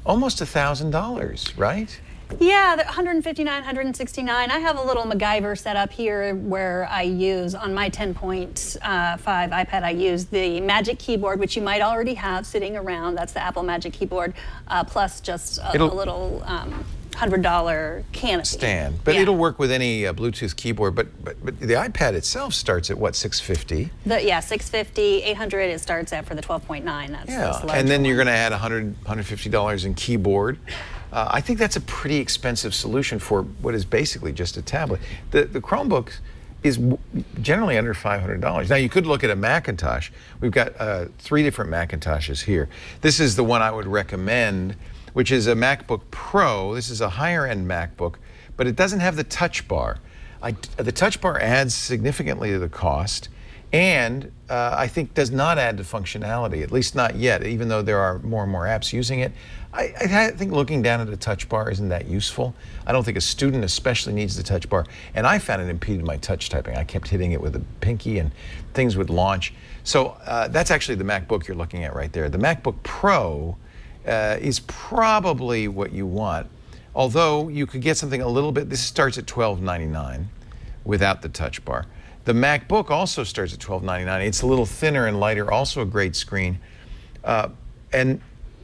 almost $1,000, right? Yeah, $159, $169. I have a little MacGyver set up here where I use, on my 10.5 iPad, I use the Magic Keyboard, which you might already have sitting around. That's the Apple Magic Keyboard, plus just a little $100 canopy. Stand. But it'll work with any Bluetooth keyboard. But the iPad itself starts at what, $650? Yeah, $650, $800 it starts at for the 12.9. That's the and then you're one. going to add $150 in keyboard. I think that's a pretty expensive solution for what is basically just a tablet. The Chromebook is generally under $500. Now you could look at a Macintosh. We've got 3 different Macintoshes here. This is the one I would recommend, which is a MacBook Pro. This is a higher end MacBook, but it doesn't have the touch bar. The touch bar adds significantly to the cost, and I think does not add to functionality, at least not yet, even though there are more and more apps using it. I think looking down at a touch bar isn't that useful. I don't think a student especially needs the touch bar, and I found it impeded my touch typing. I kept hitting it with a pinky and things would launch. So that's actually the MacBook you're looking at right there. The MacBook Pro is probably what you want, although you could get something a little bit, this starts at $1299 without the touch bar. The MacBook also starts at $1299. It's a little thinner and lighter, also a great screen. And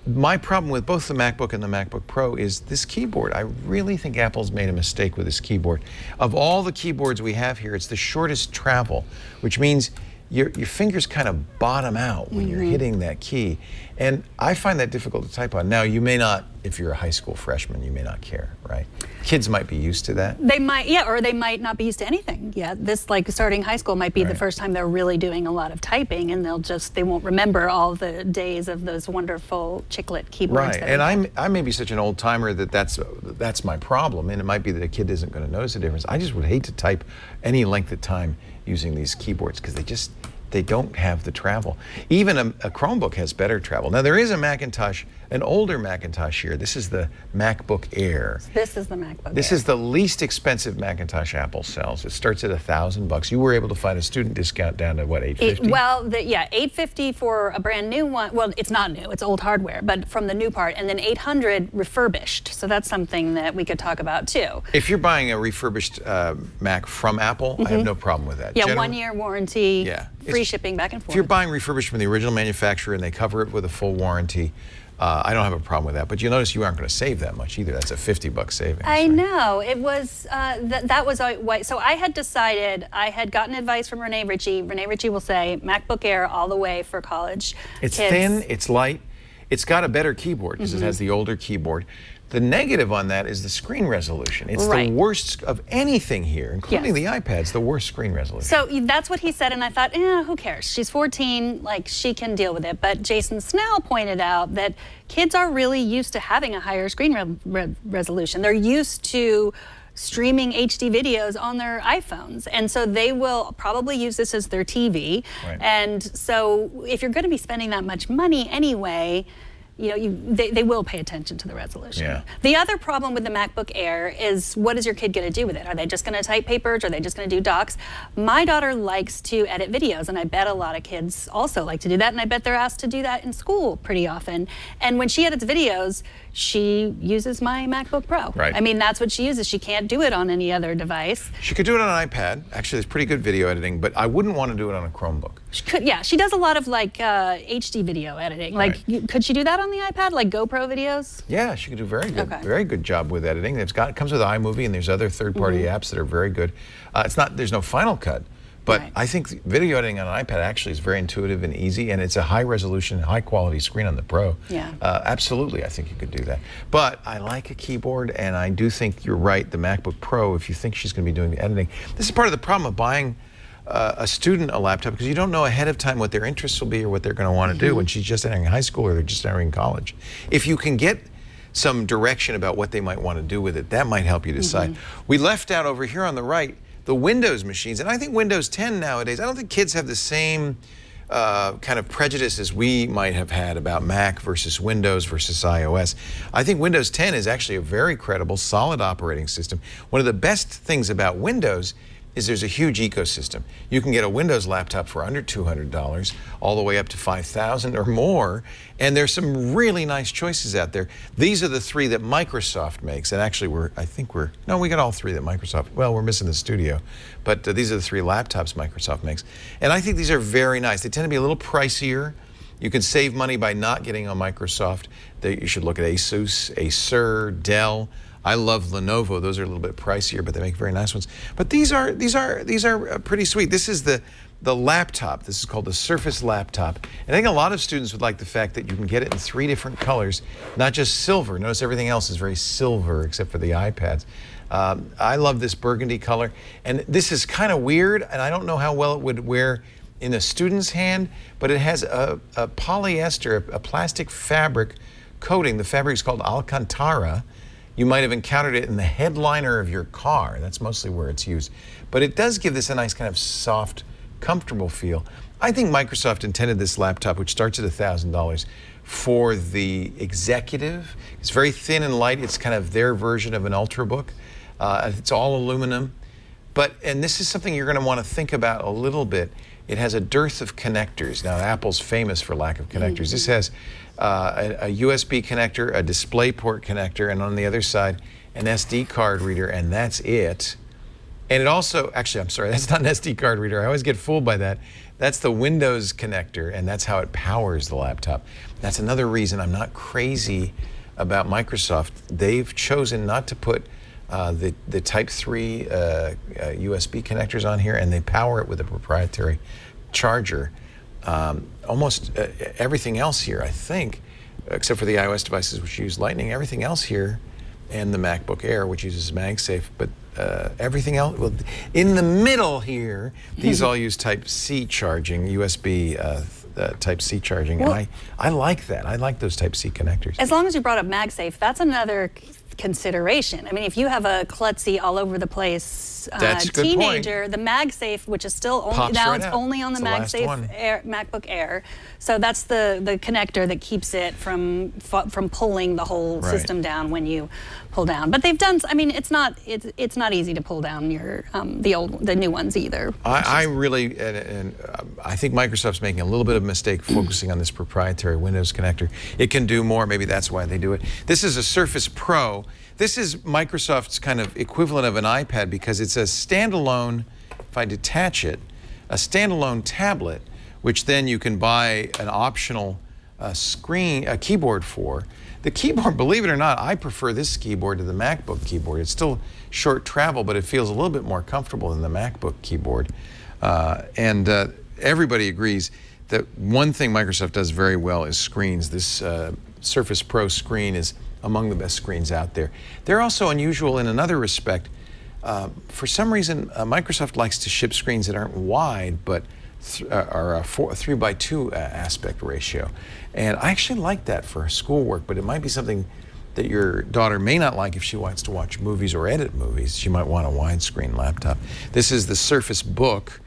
my problem with both the MacBook and the MacBook Pro is this keyboard. I really think Apple's made a mistake with this keyboard. Of all the keyboards we have here, it's the shortest travel, which means your fingers kind of bottom out when you're hitting that key. And I find that difficult to type on. Now, you may not, if you're a high school freshman, you may not care, right? Kids might be used to that. They might, or they might not be used to anything. Yeah, this, like, starting high school might be the first time they're really doing a lot of typing, and they won't remember all the days of those wonderful chiclet keyboards. Right, and I may be such an old timer that's my problem, and it might be that a kid isn't going to notice the difference. I just would hate to type any length of time using these keyboards because they don't have the travel. Even a Chromebook has better travel. Now there is a Macintosh, an older Macintosh here. This is the MacBook Air. This is the MacBook This Air. is the least expensive Macintosh Apple sells. It starts at $1,000. You were able to find a student discount down to what, $850? $850 for a brand new one. Well, it's not new, it's old hardware, but from the new part, and then $800 refurbished. So that's something that we could talk about too. If you're buying a refurbished Mac from Apple, I have no problem with that. Yeah, Generally, 1-year warranty. Yeah. Free shipping back and forth. If you're buying refurbished from the original manufacturer and they cover it with a full warranty, I don't have a problem with that. But you'll notice you aren't going to save that much either. That's a $50 savings. I know. It was, that was why. So I had decided, I had gotten advice from Rene Ritchie. Rene Ritchie will say MacBook Air all the way for college It's kids. thin, it's light, it's got a better keyboard because it has the older keyboard. The negative on that is the screen resolution. It's the worst of anything here, including the iPads, the worst screen resolution. So that's what he said, and I thought, who cares? She's 14, like, she can deal with it. But Jason Snell pointed out that kids are really used to having a higher screen resolution. They're used to streaming HD videos on their iPhones, and so they will probably use this as their TV. Right. And so if you're going to be spending that much money anyway, they will pay attention to the resolution. Yeah. The other problem with the MacBook Air is, what is your kid going to do with it? Are they just going to type papers? Are they just going to do docs? My daughter likes to edit videos, and I bet a lot of kids also like to do that, and I bet they're asked to do that in school pretty often. And when she edits videos, she uses my MacBook Pro. Right. I mean, that's what she uses. She can't do it on any other device. She could do it on an iPad. Actually, there's pretty good video editing, but I wouldn't want to do it on a Chromebook. She could, yeah. She does a lot of HD video editing. Like, could she do that on the iPad, like GoPro videos? Yeah, she could do very good job with editing. It comes with iMovie, and there's other third-party apps that are very good. There's no Final Cut, but I think video editing on an iPad actually is very intuitive and easy, and it's a high-resolution, high-quality screen on the Pro. Yeah. Absolutely, I think you could do that. But I like a keyboard, and I do think you're right. The MacBook Pro, if you think she's going to be doing the editing, this is part of the problem of buying a student a laptop, because you don't know ahead of time what their interests will be or what they're going to want to do when she's just entering high school or they're just entering college. If you can get some direction about what they might want to do with it, that might help you decide. We left out over here on the right the Windows machines, and I think Windows 10 nowadays, I don't think kids have the same kind of prejudice as we might have had about Mac versus Windows versus iOS. I think Windows 10 is actually a very credible, solid operating system. One of the best things about Windows is there's a huge ecosystem. You can get a Windows laptop for under $200, all the way up to $5,000 or more, and there's some really nice choices out there. These are the 3 that Microsoft makes, and actually we got all 3 that Microsoft, well, we're missing the Studio, but these are the 3 laptops Microsoft makes. And I think these are very nice. They tend to be a little pricier. You can save money by not getting on Microsoft. You should look at Asus, Acer, Dell. I love Lenovo. Those are a little bit pricier, but they make very nice ones. But these are pretty sweet. This is the laptop. This is called the Surface Laptop. And I think a lot of students would like the fact that you can get it in 3 different colors, not just silver. Notice everything else is very silver except for the iPads. I love this burgundy color. And this is kind of weird, and I don't know how well it would wear in a student's hand, but it has a polyester, a plastic fabric coating. The fabric is called Alcantara. You might have encountered it in the headliner of your car. That's mostly where it's used. But it does give this a nice kind of soft, comfortable feel. I think Microsoft intended this laptop, which starts at $1,000, for the executive. It's very thin and light. It's kind of their version of an Ultrabook. It's all aluminum. And this is something you're going to want to think about a little bit. It has a dearth of connectors. Now, Apple's famous for lack of connectors. This has a USB connector, a DisplayPort connector, and on the other side, an SD card reader, and that's it. And it also, actually, I'm sorry, that's not an SD card reader. I always get fooled by that. That's the Windows connector, and that's how it powers the laptop. That's another reason I'm not crazy about Microsoft. They've chosen not to put the Type 3 USB connectors on here, and they power it with a proprietary charger. Almost everything else here, I think, except for the iOS devices which use Lightning, everything else here, and the MacBook Air, which uses MagSafe, but everything else, well, in the middle here, these all use Type-C charging, USB Type-C charging, well, and I like that. I like those Type-C connectors. As long as you brought up MagSafe, that's another consideration. I mean, if you have a klutzy all over the place teenager, the MagSafe, which is still only now, it's only on the MagSafe MacBook Air, so that's the connector that keeps it from pulling the whole system down when you pull down. But they've done. I mean, it's not easy to pull down your the new ones either. I really I think Microsoft's making a little bit of a mistake focusing on this proprietary Windows connector. It can do more. Maybe that's why they do it. This is a Surface Pro. This is Microsoft's kind of equivalent of an iPad because it's a standalone, if I detach it, a standalone tablet, which then you can buy an optional keyboard for. The keyboard, believe it or not, I prefer this keyboard to the MacBook keyboard. It's still short travel, but it feels a little bit more comfortable than the MacBook keyboard. Everybody agrees that one thing Microsoft does very well is screens. This Surface Pro screen is among the best screens out there. They're also unusual in another respect. For some reason, Microsoft likes to ship screens that aren't wide, but are a 3:2 aspect ratio. And I actually like that for schoolwork, but it might be something that your daughter may not like if she wants to watch movies or edit movies. She might want a widescreen laptop. This is the Surface Book.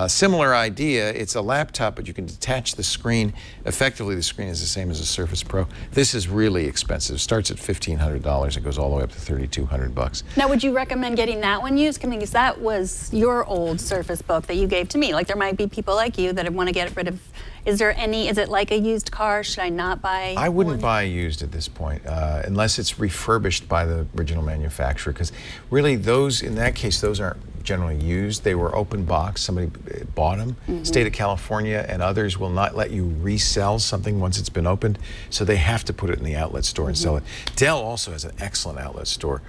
Similar idea, it's a laptop, but you can detach the screen. Effectively, the screen is the same as a Surface Pro. This is really expensive. It starts at $1,500. It goes all the way up to $3,200. Now, would you recommend getting that one used? Because that was your old Surface Book that you gave to me. Like, there might be people like you that want to get rid of. Is it like a used car? Should I not buy I wouldn't buy used at this point, unless it's refurbished by the original manufacturer, because really in that case, those aren't generally used. They were open box. Somebody bought them. State of California and others will not let you resell something once it's been opened, so they have to put it in the outlet store and sell it. Dell also has an excellent outlet store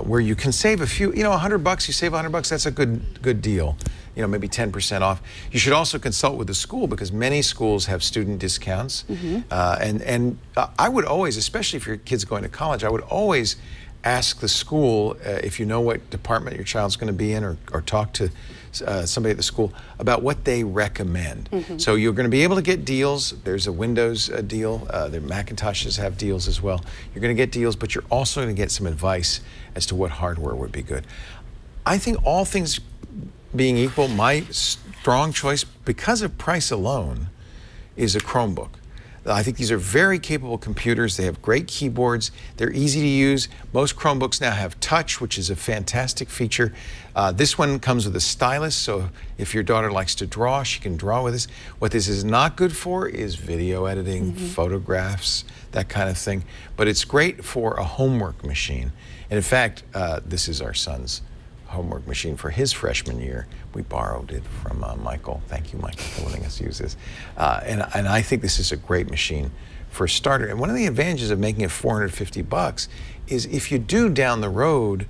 where you can save a few, $100, you save $100, that's a good deal. Maybe 10% off. You should also consult with the school because many schools have student discounts. And I would always, especially if your kid's going to college, I would always ask the school if you know what department your child's going to be in, or talk to somebody at the school about what they recommend. So you're going to be able to get deals. There's a Windows deal. The Macintoshes have deals as well. You're going to get deals, but you're also going to get some advice as to what hardware would be good. I think all things being equal, my strong choice, because of price alone, is a Chromebook. I think these are very capable computers. They have great keyboards. They're easy to use. Most Chromebooks now have touch, which is a fantastic feature. This one comes with a stylus, so if your daughter likes to draw, she can draw with this. What this is not good for is video editing, photographs, that kind of thing. But it's great for a homework machine. And in fact, this is our son's homework machine for his freshman year. We borrowed it from Michael. Thank you, Michael, for letting us use this. And I think this is a great machine for a starter. And one of the advantages of making it $450 is if you do down the road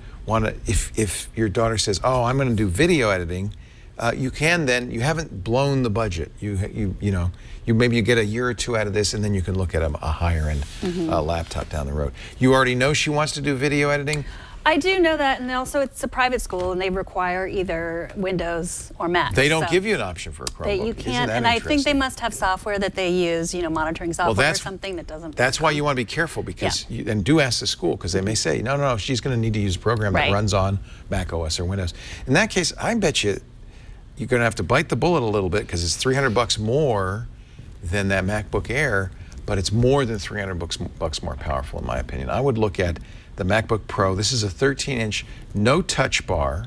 if your daughter says, "Oh, I'm going to do video editing," you can then, you haven't blown the budget. You maybe you get a year or two out of this, and then you can look at a higher end laptop down the road. You already know she wants to do video editing? I do know that, and also it's a private school, and they require either Windows or Mac. They don't give you an option for a Chromebook. You can't, and I think they must have software that they use, monitoring software or something that doesn't. That's why you want to be careful, because and do ask the school, because they may say, no, she's going to need to use a program that runs on Mac OS or Windows. In that case, I bet you're going to have to bite the bullet a little bit, because it's $300 more than that MacBook Air, but it's more than $300 more powerful, in my opinion. I would look at the MacBook Pro. This is a 13-inch, no touch bar,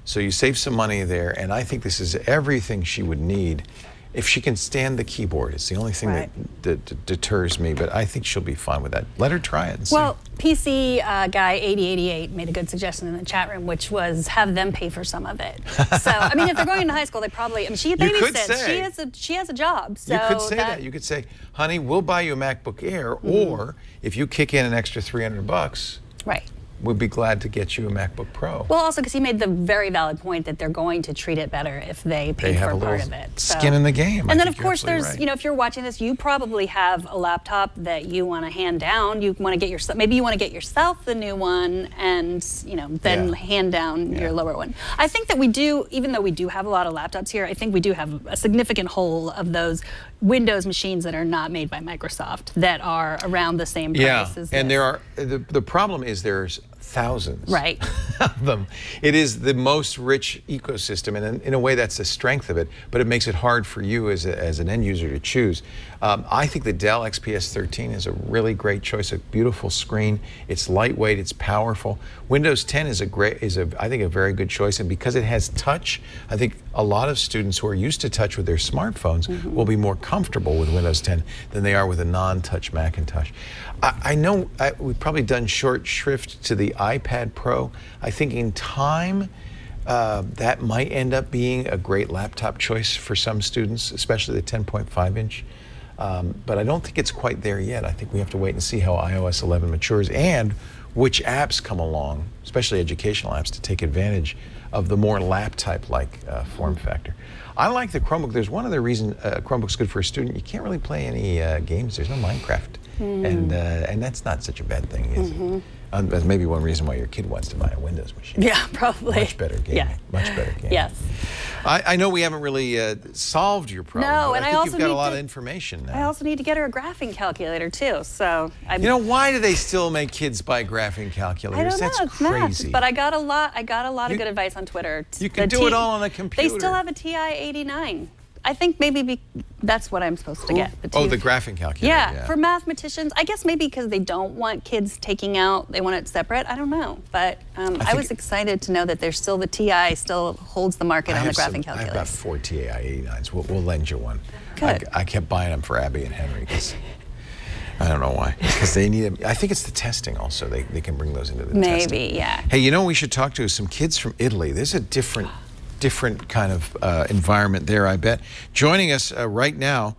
so you save some money there, and I think this is everything she would need if she can stand the keyboard. It's the only thing that deters me, but I think she'll be fine with that. Let her try it and see. Well, PC guy 8088 made a good suggestion in the chat room, which was have them pay for some of it. So, I mean, if they're going into high school, they probably, she babysits. She has a job. So you could say that. You could say, honey, we'll buy you a MacBook Air, or if you kick in an extra $300, we'd be glad to get you a MacBook Pro. Well, also because he made the very valid point that they're going to treat it better if they pay for part of it. Skin in the game. And then, of course, there's, if you're watching this, you probably have a laptop that you want to hand down. You want to get yourself, maybe you want to get yourself the new one, and then hand down your lower one. I think that we do, even though we do have a lot of laptops here, I think we do have a significant hole of those Windows machines that are not made by Microsoft that are around the same price as and there are, the problem is there's thousands of them. It is the most rich ecosystem, and in a way that's the strength of it, but it makes it hard for you as an end user to choose. I think the Dell XPS 13 is a really great choice, a beautiful screen. It's lightweight, it's powerful. Windows 10 is I think a very good choice, and because it has touch, I think a lot of students who are used to touch with their smartphones will be more comfortable with Windows 10 than they are with a non-touch Macintosh. I know we've probably done short shrift to the iPad Pro. I think in time, that might end up being a great laptop choice for some students, especially the 10.5 inch. But I don't think it's quite there yet. I think we have to wait and see how iOS 11 matures and which apps come along, especially educational apps, to take advantage of the more lap-type-like form factor. I like the Chromebook. There's one other reason Chromebook's good for a student. You can't really play any games. There's no Minecraft. And that's not such a bad thing, is it? That's maybe one reason why your kid wants to buy a Windows machine. Yeah, probably. Much better gaming. Much better gaming. Yes. I know we haven't really solved your problem. No, and I think you've got a lot of information now. I also need to get her a graphing calculator too. So why do they still make kids buy graphing calculators? I don't know. That's crazy. Math, but I got a lot of good advice on Twitter. You can do it all on a computer. They still have a TI 89. I think maybe that's what I'm supposed to get. The graphing calculator. Yeah, for mathematicians. I guess maybe because they don't want kids taking out, they want it separate. I don't know. But I was excited to know that there's still the TI still holds the market on the graphing calculator. I've got 4 TI 89s. We'll lend you one. Good. I kept buying them for Abby and Henry because I don't know why. Because they need them. I think it's the testing also. They can bring those into the testing. Maybe, yeah. Hey, we should talk to some kids from Italy. There's a different kind of environment there, I bet. Joining us right now,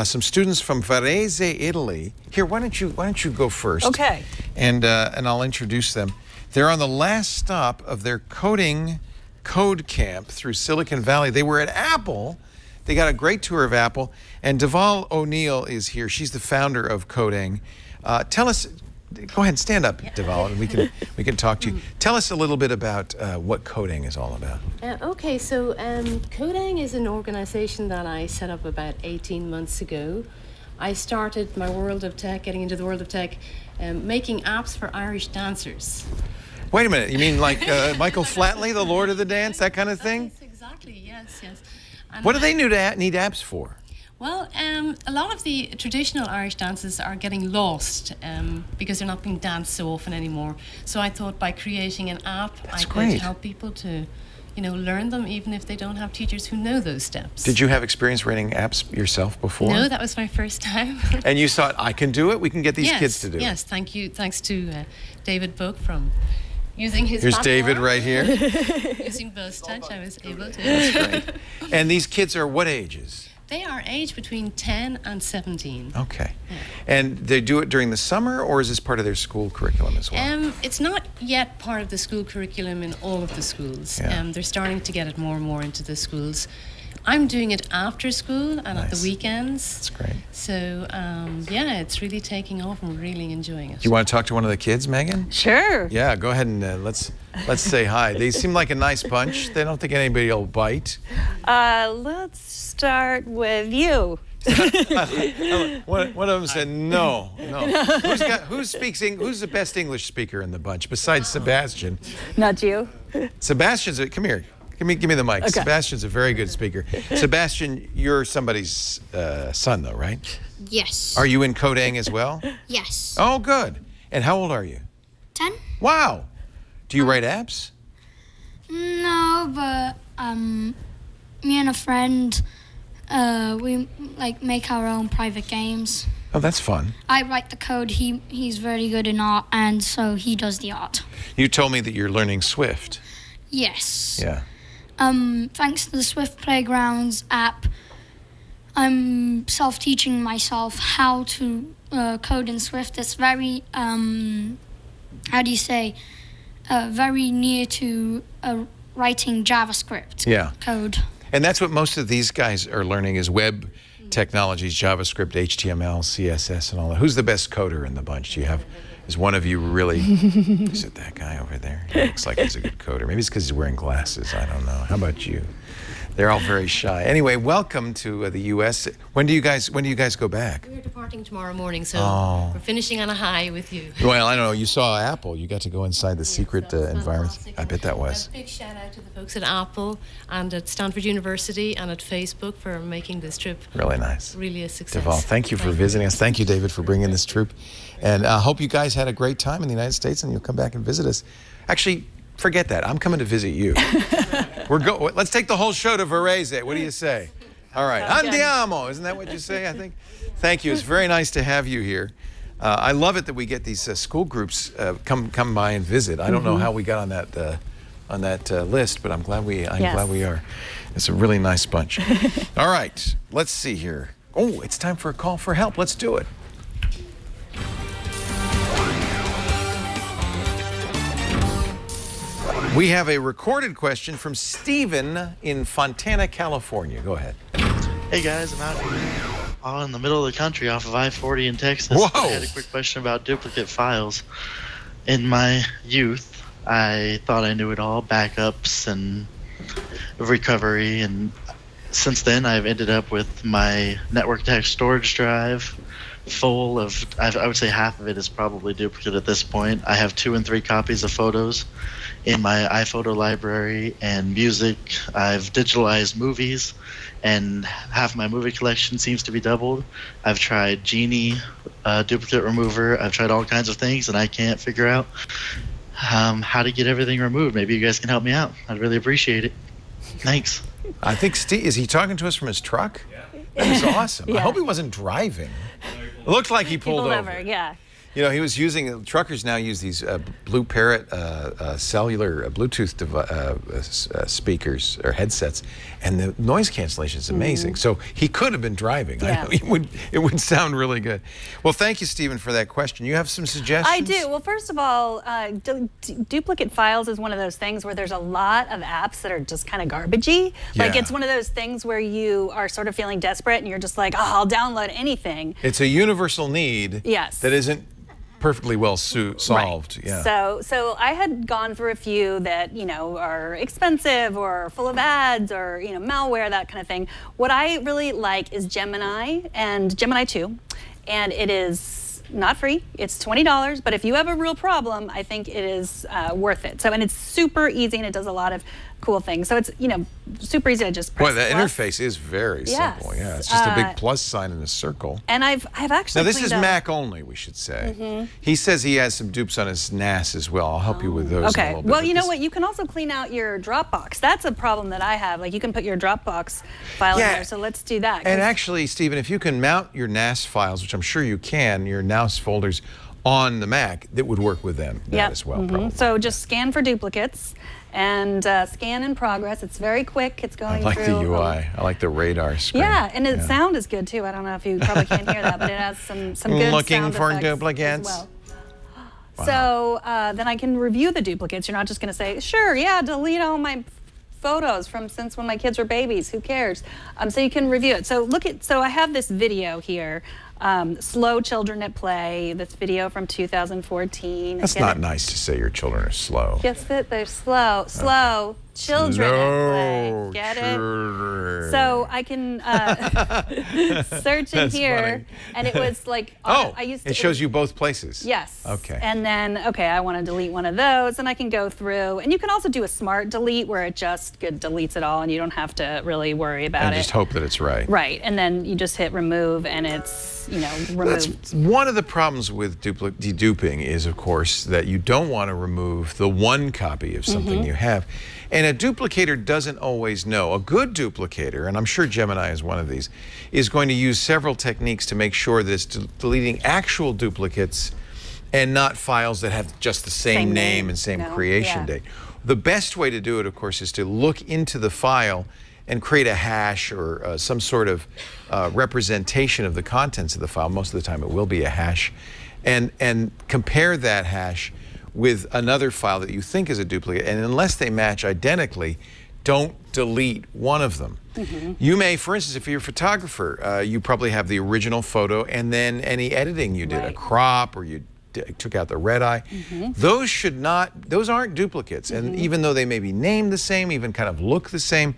some students from Varese, Italy. Here, why don't you go first? Okay. And I'll introduce them. They're on the last stop of their code camp through Silicon Valley. They were at Apple. They got a great tour of Apple. And Deval O'Neill is here. She's the founder of Coding. Tell us. Go ahead, stand up, Deval, and we can talk to you. Tell us a little bit about what Coding is all about. Okay, so Coding is an organization that I set up about 18 months ago. I started my world of tech, getting into the world of tech, making apps for Irish dancers. Wait a minute, you mean like Michael Flatley, the Lord of the Dance, that kind of thing? Yes, exactly, yes. And what do they need apps for? Well, a lot of the traditional Irish dances are getting lost because they're not being danced so often anymore. So I thought by creating an app, I could help people to, learn them even if they don't have teachers who know those steps. Did you have experience writing apps yourself before? No, that was my first time. And you thought, I can do it? We can get these kids to do it? Yes, thank you. Thanks to David Book from using his Here's platform. David right here. Using Buzz Touch, I was able to. That's great. And these kids are what ages? They are aged between 10 and 17. Okay. And they do it during the summer, or is this part of their school curriculum as well? It's not yet part of the school curriculum in all of the schools. Yeah. They're starting to get it more and more into the schools. I'm doing it after school and at the weekends. That's great. So, yeah, it's really taking off. I'm really enjoying it. Do you want to talk to one of the kids, Megan? Sure. Yeah, go ahead and let's say hi. They seem like a nice bunch. They don't think anybody will bite. Let's start with you. One of them said no. Who's the best English speaker in the bunch besides Sebastian? Not you. Sebastian's come here. Give me the mic. Okay. Sebastian's a very good speaker. Sebastian, you're somebody's son, though, right? Yes. Are you in Codang as well? Yes. Oh, good. And how old are you? 10? Wow. Do you write apps? No, but me and a friend, we make our own private games. Oh, that's fun. I write the code. He's very good in art, and so he does the art. You told me that you're learning Swift. Yes. Yeah. Thanks to the Swift Playgrounds app, I'm self-teaching myself how to code in Swift. It's very, very near to writing JavaScript code. And that's what most of these guys are learning is web technologies, JavaScript, HTML, CSS, and all that. Who's the best coder in the bunch? Do you have? Is one of you really? Is it that guy over there? He looks like he's a good coder. Maybe it's because he's wearing glasses. I don't know. How about you? They're all very shy. Anyway, welcome to the U.S. When do you guys go back? We're departing tomorrow morning, so we're finishing on a high with you. Well, I don't know. You saw Apple. You got to go inside the secret environment. Fantastic. I bet that was. A big shout out to the folks at Apple and at Stanford University and at Facebook for making this trip Really nice. really a success. Deval, thank you for visiting us. Thank you, David, for bringing this troop. And I hope you guys had a great time in the United States and you'll come back and visit us. Actually, forget that. I'm coming to visit you. Let's take the whole show to Varese. What do you say? All right. Andiamo. Isn't that what you say, I think? Thank you. It's very nice to have you here. I love it that we get these school groups come by and visit. I don't know how we got on that list, but I'm glad we are. It's a really nice bunch. All right. Let's see here. Oh, it's time for a call for help. Let's do it. We have a recorded question from Stephen in Fontana, California. Go ahead. Hey guys, I'm out here in the middle of the country off of I-40 in Texas. Whoa. I had a quick question about duplicate files. In my youth, I thought I knew it all, backups and recovery, and since then I've ended up with my network attached storage drive full of, I would say half of it is probably duplicate at this point. I have 2 and 3 copies of photos in my iPhoto library and music. I've digitalized movies, and half my movie collection seems to be doubled. I've tried Genie duplicate remover. I've tried all kinds of things, and I can't figure out how to get everything removed. Maybe you guys can help me out. I'd really appreciate it. Thanks. I think Steve, is he talking to us from his truck? Yeah. That was awesome. I hope he wasn't driving. It looked like he pulled over. Yeah. You know, he was using, truckers now use these Blue Parrot cellular Bluetooth speakers or headsets, and the noise cancellation is amazing. So he could have been driving. Yeah. I know, it would sound really good. Well, thank you, Stephen, for that question. You have some suggestions? I do. Well, first of all, duplicate files is one of those things where there's a lot of apps that are just kind of garbagey. Like it's one of those things where you are sort of feeling desperate and you're just like, oh, I'll download anything. It's a universal need that isn't perfectly well solved. Right. Yeah. So I had gone through a few that, you know, are expensive or full of ads or, you know, malware, that kind of thing. What I really like is Gemini and Gemini 2. And it is not free. It's $20. But if you have a real problem, I think it is worth it. So, and it's super easy and it does a lot of cool things. So it's, you know, super easy to just press. Boy, the interface is very simple. Yeah, it's just a big plus sign in a circle. And I've actually now this is Mac only, we should say. He says he has some dupes on his NAS as well. I'll help you with those. Okay. A little bit. Well, you know what? You can also clean out your Dropbox. That's a problem that I have. Like you can put your Dropbox file in there. So let's do that. And actually, Stephen, if you can mount your NAS files, which I'm sure you can, your NAS folders on the Mac, that would work with them as well. Probably. So just scan for duplicates. and scan in progress. It's very quick. It's going through. I like the UI. I like the radar screen. Yeah, and the sound is good too. I don't know if you probably can't hear that, but it has some good Looking sound for effects duplicates. as well. Wow. So then I can review the duplicates. You're not just going to say, sure, yeah, delete all my photos from since when my kids were babies. Who cares? So you can review it. So so I have this video here, Slow Children at Play, this video from 2014. That's not nice to say your children are slow. Yes, they're slow. Slow children at play. Get it? So I can search in here, and it was like, I used to. It shows you both places. Yes. Okay. And then, I want to delete one of those, and I can go through, and you can also do a smart delete where it just deletes it all, and you don't have to really worry about it. And just hope that it's right. Right, and then you just hit remove, and it's, removed. That's one of the problems with deduping is, of course, that you don't want to remove the one copy of something you have. And a duplicator doesn't always know. A good duplicator, and I'm sure Gemini is one of these, is going to use several techniques to make sure that it's deleting actual duplicates and not files that have just the same name and same creation date. The best way to do it, of course, is to look into the file and create a hash or some sort of representation of the contents of the file. Most of the time it will be a hash. And compare that hash with another file that you think is a duplicate, and unless they match identically, don't delete one of them. You may, for instance, if you're a photographer, you probably have the original photo and then any editing you did, a crop or you took out the red eye. Those aren't duplicates. And even though they may be named the same, even kind of look the same,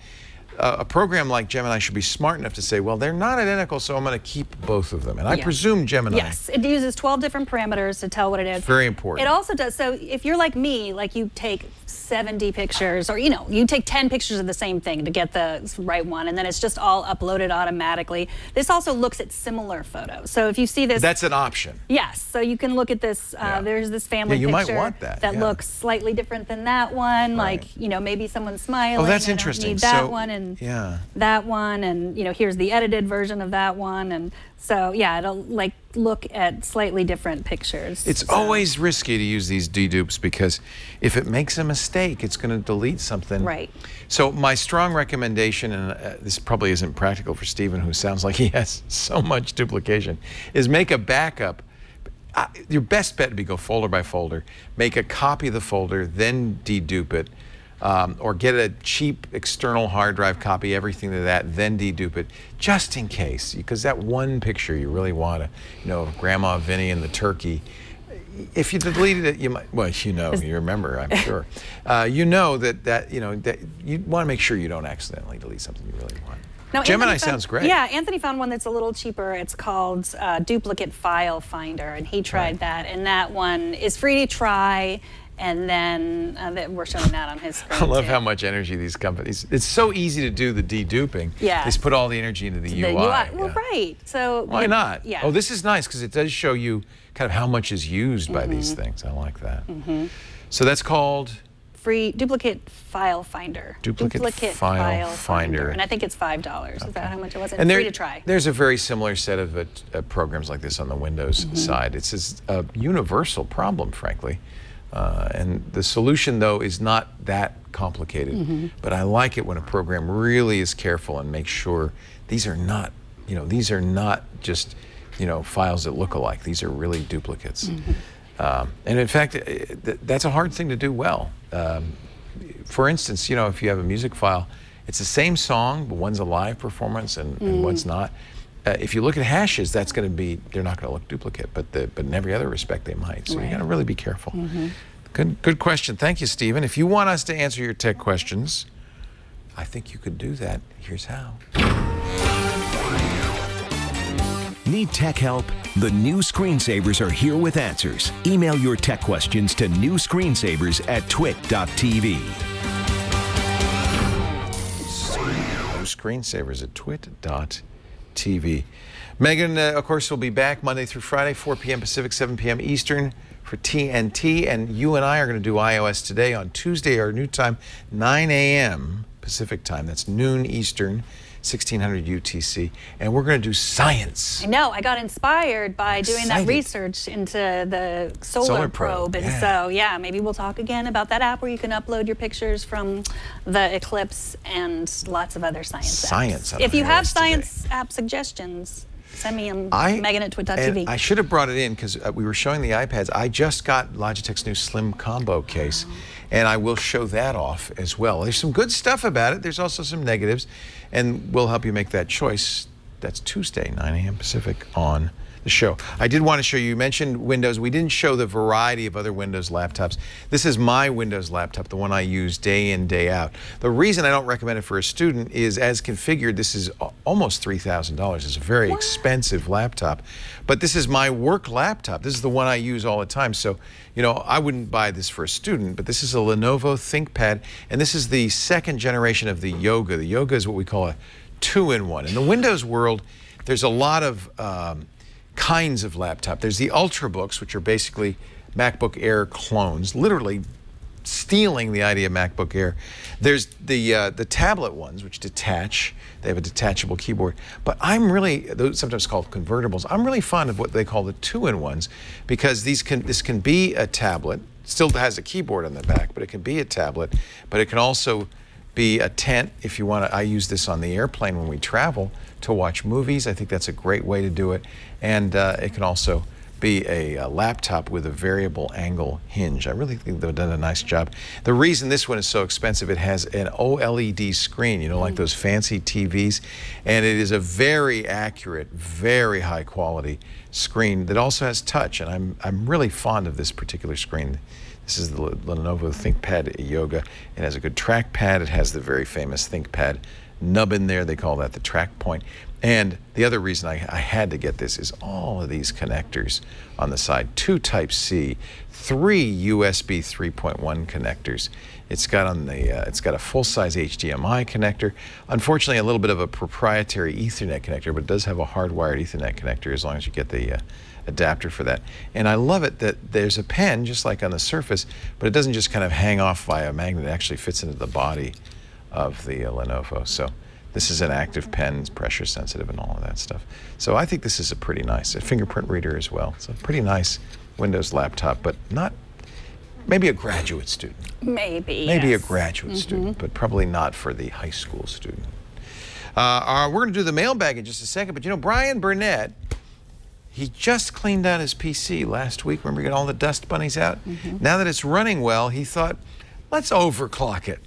a program like Gemini should be smart enough to say, well, they're not identical, so I'm going to keep both of them. And I presume Gemini. Yes, it uses 12 different parameters to tell what it is. Very important. It also does, so if you're like me, like you take 70 pictures, or you take 10 pictures of the same thing to get the right one, and then it's just all uploaded automatically. This also looks at similar photos. So if you see this. That's an option. Yes, so you can look at this, there's this family picture might want that looks slightly different than that one, like, maybe someone's smiling. Oh, that's and interesting. I don't need that one, and that one, and here's the edited version of that one, and so it'll like look at slightly different pictures. It's always risky to use these dedupes because if it makes a mistake, it's going to delete something. Right. So my strong recommendation, and this probably isn't practical for Stephen, who sounds like he has so much duplication, is make a backup. Your best bet would be go folder by folder, make a copy of the folder, then dedupe it. Or get a cheap external hard drive, copy everything to that, then dedupe it, just in case. Because that one picture you really want to, Grandma Vinny and the turkey. If you deleted it, you might. Well, you remember, I'm sure. That you want to make sure you don't accidentally delete something you really want. Now, Gemini sounds great. Yeah, Anthony found one that's a little cheaper. It's called Duplicate File Finder, and he tried that, and that one is free to try. And then we're showing that on his screen. I love how much energy these companies. It's so easy to do the deduping. Yeah. They just put all the energy into the UI. Well, right. So why not? Yeah. Oh, this is nice because it does show you kind of how much is used by these things. I like that. So that's called free Duplicate File Finder. Duplicate File Finder. And I think it's $5. Is that how much it was? And free to try. There's a very similar set of programs like this on the Windows side. It's a universal problem, frankly. And the solution, though, is not that complicated. But I like it when a program really is careful and makes sure these are not, just, files that look alike. These are really duplicates. And in fact, that's a hard thing to do well. For instance, if you have a music file, it's the same song, but one's a live performance and one's not. If you look at hashes, that's going to be, they're not going to look duplicate, but in every other respect they might. So you got to really be careful. Good question. Thank you, Stephen. If you want us to answer your tech questions, I think you could do that. Here's how. Need tech help? The new screensavers are here with answers. Email your tech questions to newscreensavers@twit.tv. New screensavers at twit.tv. Megan, of course, will be back Monday through Friday, 4 p.m. Pacific, 7 p.m. Eastern for TNT. And you and I are going to do iOS Today on Tuesday, our new time, 9 a.m. Pacific time. That's noon Eastern, 1600 UTC, and we're going to do science. I know. I got inspired by doing that research into the solar probe. And so, yeah, maybe we'll talk again about that app where you can upload your pictures from the eclipse and lots of other science apps. If you have science app suggestions, send me them, Megan at twit.tv. I should have brought it in because we were showing the iPads. I just got Logitech's new Slim Combo case, and I will show that off as well. There's some good stuff about it. There's also some negatives, and we'll help you make that choice. That's Tuesday, 9 a.m. Pacific on the show. I did want to show you mentioned Windows. We didn't show the variety of other Windows laptops. This is my Windows laptop, the one I use day in, day out. The reason I don't recommend it for a student is, as configured, this is almost $3,000. It's a very expensive laptop. But this is my work laptop. This is the one I use all the time. So, you know, I wouldn't buy this for a student, but this is a Lenovo ThinkPad, and this is the second generation of the Yoga. The Yoga is what we call a 2-in-1. In the Windows world, there's a lot of kinds of laptop. There's the Ultrabooks, which are basically MacBook Air clones, literally stealing the idea of MacBook Air. There's the tablet ones, which detach. They have a detachable keyboard. But I'm really, those sometimes called convertibles, I'm really fond of what they call the 2-in-1s, because this can be a tablet, still has a keyboard on the back, but it can be a tablet, but it can also be a tent if you want to. I use this on the airplane when we travel to watch movies. I think that's a great way to do it. And it can also be a laptop with a variable angle hinge. I really think they've done a nice job. The reason this one is so expensive, it has an OLED screen, you know, like those fancy TVs. And it is a very accurate, very high quality screen that also has touch. And I'm really fond of this particular screen. This is the Lenovo ThinkPad Yoga. It has a good trackpad. It has the very famous ThinkPad nub in there. They call that the track point. And the other reason I had to get this is all of these connectors on the side. 2 Type-C, 3 USB 3.1 connectors. It's got it's got a full-size HDMI connector. Unfortunately, a little bit of a proprietary Ethernet connector, but it does have a hardwired Ethernet connector as long as you get the adapter for that. And I love it that there's a pen, just like on the Surface, but it doesn't just kind of hang off via a magnet. It actually fits into the body of the Lenovo. So this is an active pen, it's pressure sensitive and all of that stuff. So I think this is a pretty nice, a fingerprint reader as well. It's a pretty nice Windows laptop, but not, maybe a graduate student. Maybe a graduate student, but probably not for the high school student. We're going to do the mailbag in just a second, but you know, Bryan Burnett, he just cleaned out his PC last week. Remember, he got all the dust bunnies out? Now that it's running well, he thought, let's overclock it.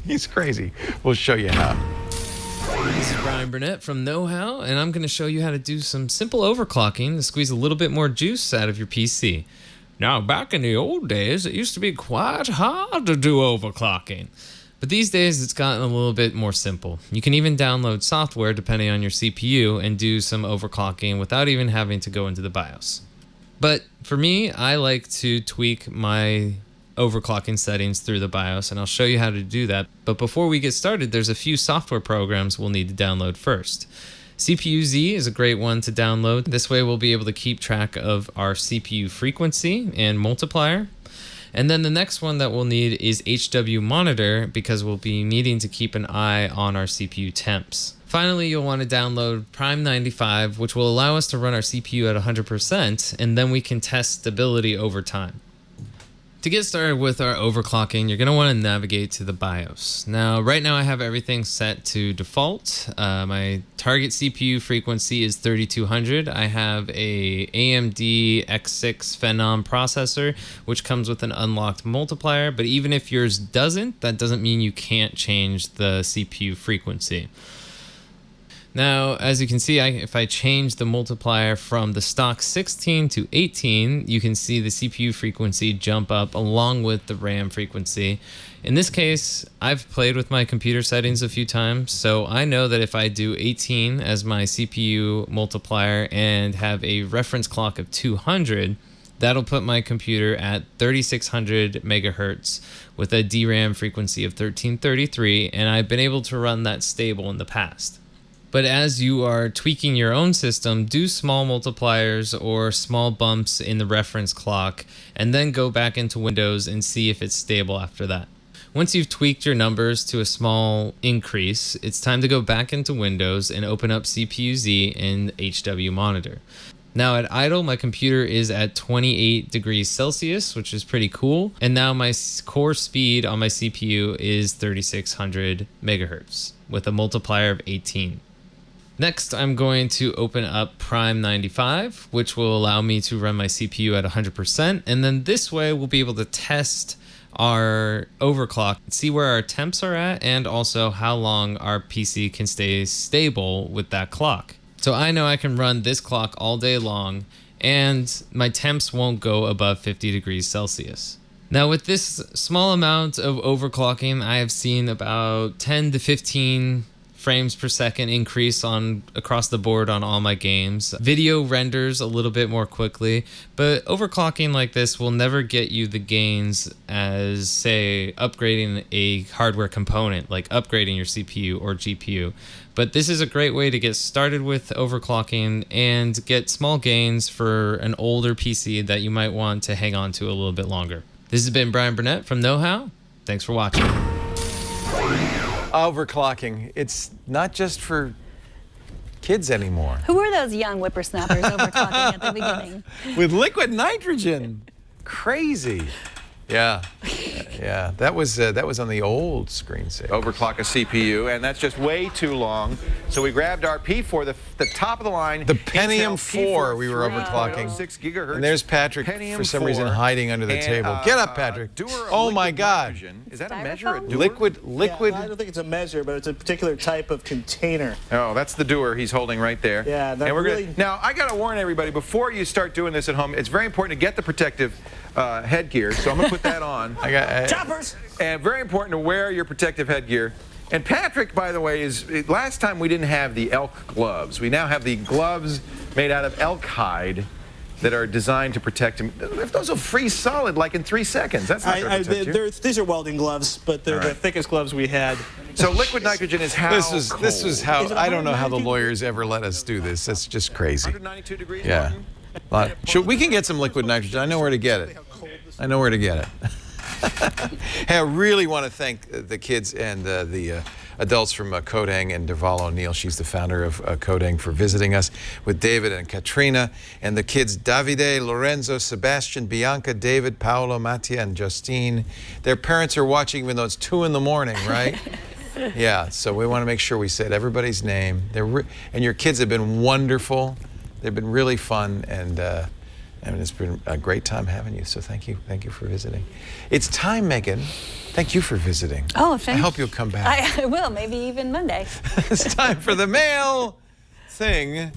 He's crazy. We'll show you how. This is Bryan Burnett from Know How, and I'm going to show you how to do some simple overclocking to squeeze a little bit more juice out of your PC. Now, back in the old days, it used to be quite hard to do overclocking. But these days, it's gotten a little bit more simple. You can even download software depending on your CPU and do some overclocking without even having to go into the BIOS. But for me, I like to tweak my overclocking settings through the BIOS, and I'll show you how to do that. But before we get started, there's a few software programs we'll need to download first. CPU-Z is a great one to download. This way we'll be able to keep track of our CPU frequency and multiplier. And then the next one that we'll need is HW Monitor, because we'll be needing to keep an eye on our CPU temps. Finally, you'll want to download Prime 95, which will allow us to run our CPU at 100%, and then we can test stability over time. To get started with our overclocking, you're going to want to navigate to the BIOS. Now, right now I have everything set to default. My target CPU frequency is 3200. I have a AMD X6 Phenom processor, which comes with an unlocked multiplier, but even if yours doesn't, that doesn't mean you can't change the CPU frequency. Now, as you can see, if I change the multiplier from the stock 16 to 18, you can see the CPU frequency jump up along with the RAM frequency. In this case, I've played with my computer settings a few times, so I know that if I do 18 as my CPU multiplier and have a reference clock of 200, that'll put my computer at 3600 megahertz with a DRAM frequency of 1333, and I've been able to run that stable in the past. But as you are tweaking your own system, do small multipliers or small bumps in the reference clock, and then go back into Windows and see if it's stable after that. Once you've tweaked your numbers to a small increase, it's time to go back into Windows and open up CPU-Z and HW Monitor. Now at idle, my computer is at 28 degrees Celsius, which is pretty cool. And now my core speed on my CPU is 3600 megahertz with a multiplier of 18. Next, I'm going to open up Prime 95, which will allow me to run my CPU at 100%. And then this way, we'll be able to test our overclock, see where our temps are at, and also how long our PC can stay stable with that clock. So I know I can run this clock all day long, and my temps won't go above 50 degrees Celsius. Now with this small amount of overclocking, I have seen about 10 to 15 frames per second increase on across the board on all my games. Video renders a little bit more quickly, but overclocking like this will never get you the gains as, say, upgrading a hardware component, like upgrading your CPU or GPU. But this is a great way to get started with overclocking and get small gains for an older PC that you might want to hang on to a little bit longer. This has been Bryan Burnett from Know How. Thanks for watching. Overclocking. It's not just for kids anymore. Who were those young whippersnappers overclocking at the beginning? With liquid nitrogen. Crazy. Yeah. Yeah. That was on the old screensaver. Overclock a CPU, and that's just way too long. So we grabbed our P4, the top of the line. The Pentium 4 we were overclocking. 6 gigahertz. And there's Patrick Pentium for some reason 4, hiding under the table. Get up, Patrick. Oh my God. Is that a measure? Liquid. Yeah, I don't think it's a measure, but it's a particular type of container. Oh, that's the doer he's holding right there. Yeah, and we're really... Now, I got to warn everybody, before you start doing this at home, it's very important to get the protective headgear. So I'm going to put that on. Choppers! And very important to wear your protective headgear. And Patrick, by the way, last time we didn't have the elk gloves. We now have the gloves made out of elk hide that are designed to protect him. Those will freeze solid like in 3 seconds. That's not going to protect you. These are welding gloves, but they're the thickest gloves we had. So liquid nitrogen is how cold? This was how, I don't know how the lawyers ever let us do this. That's just crazy. 192 degrees. Yeah. We can get some liquid nitrogen. I know where to get it. I know where to get it. Hey, I really want to thank the kids and the adults from Kodang and Derval O'Neill. She's the founder of Kodang, for visiting us with David and Katrina, and the kids Davide, Lorenzo, Sebastian, Bianca, David, Paolo, Mattia, and Justine. Their parents are watching even though it's 2 in the morning, right? Yeah, so we want to make sure we said everybody's name. And your kids have been wonderful. They've been really fun, and it's been a great time having you. So thank you for visiting. It's time, Megan. Thank you for visiting. Oh, thank you. I hope you'll come back. I will, maybe even Monday. It's time for the mail thing,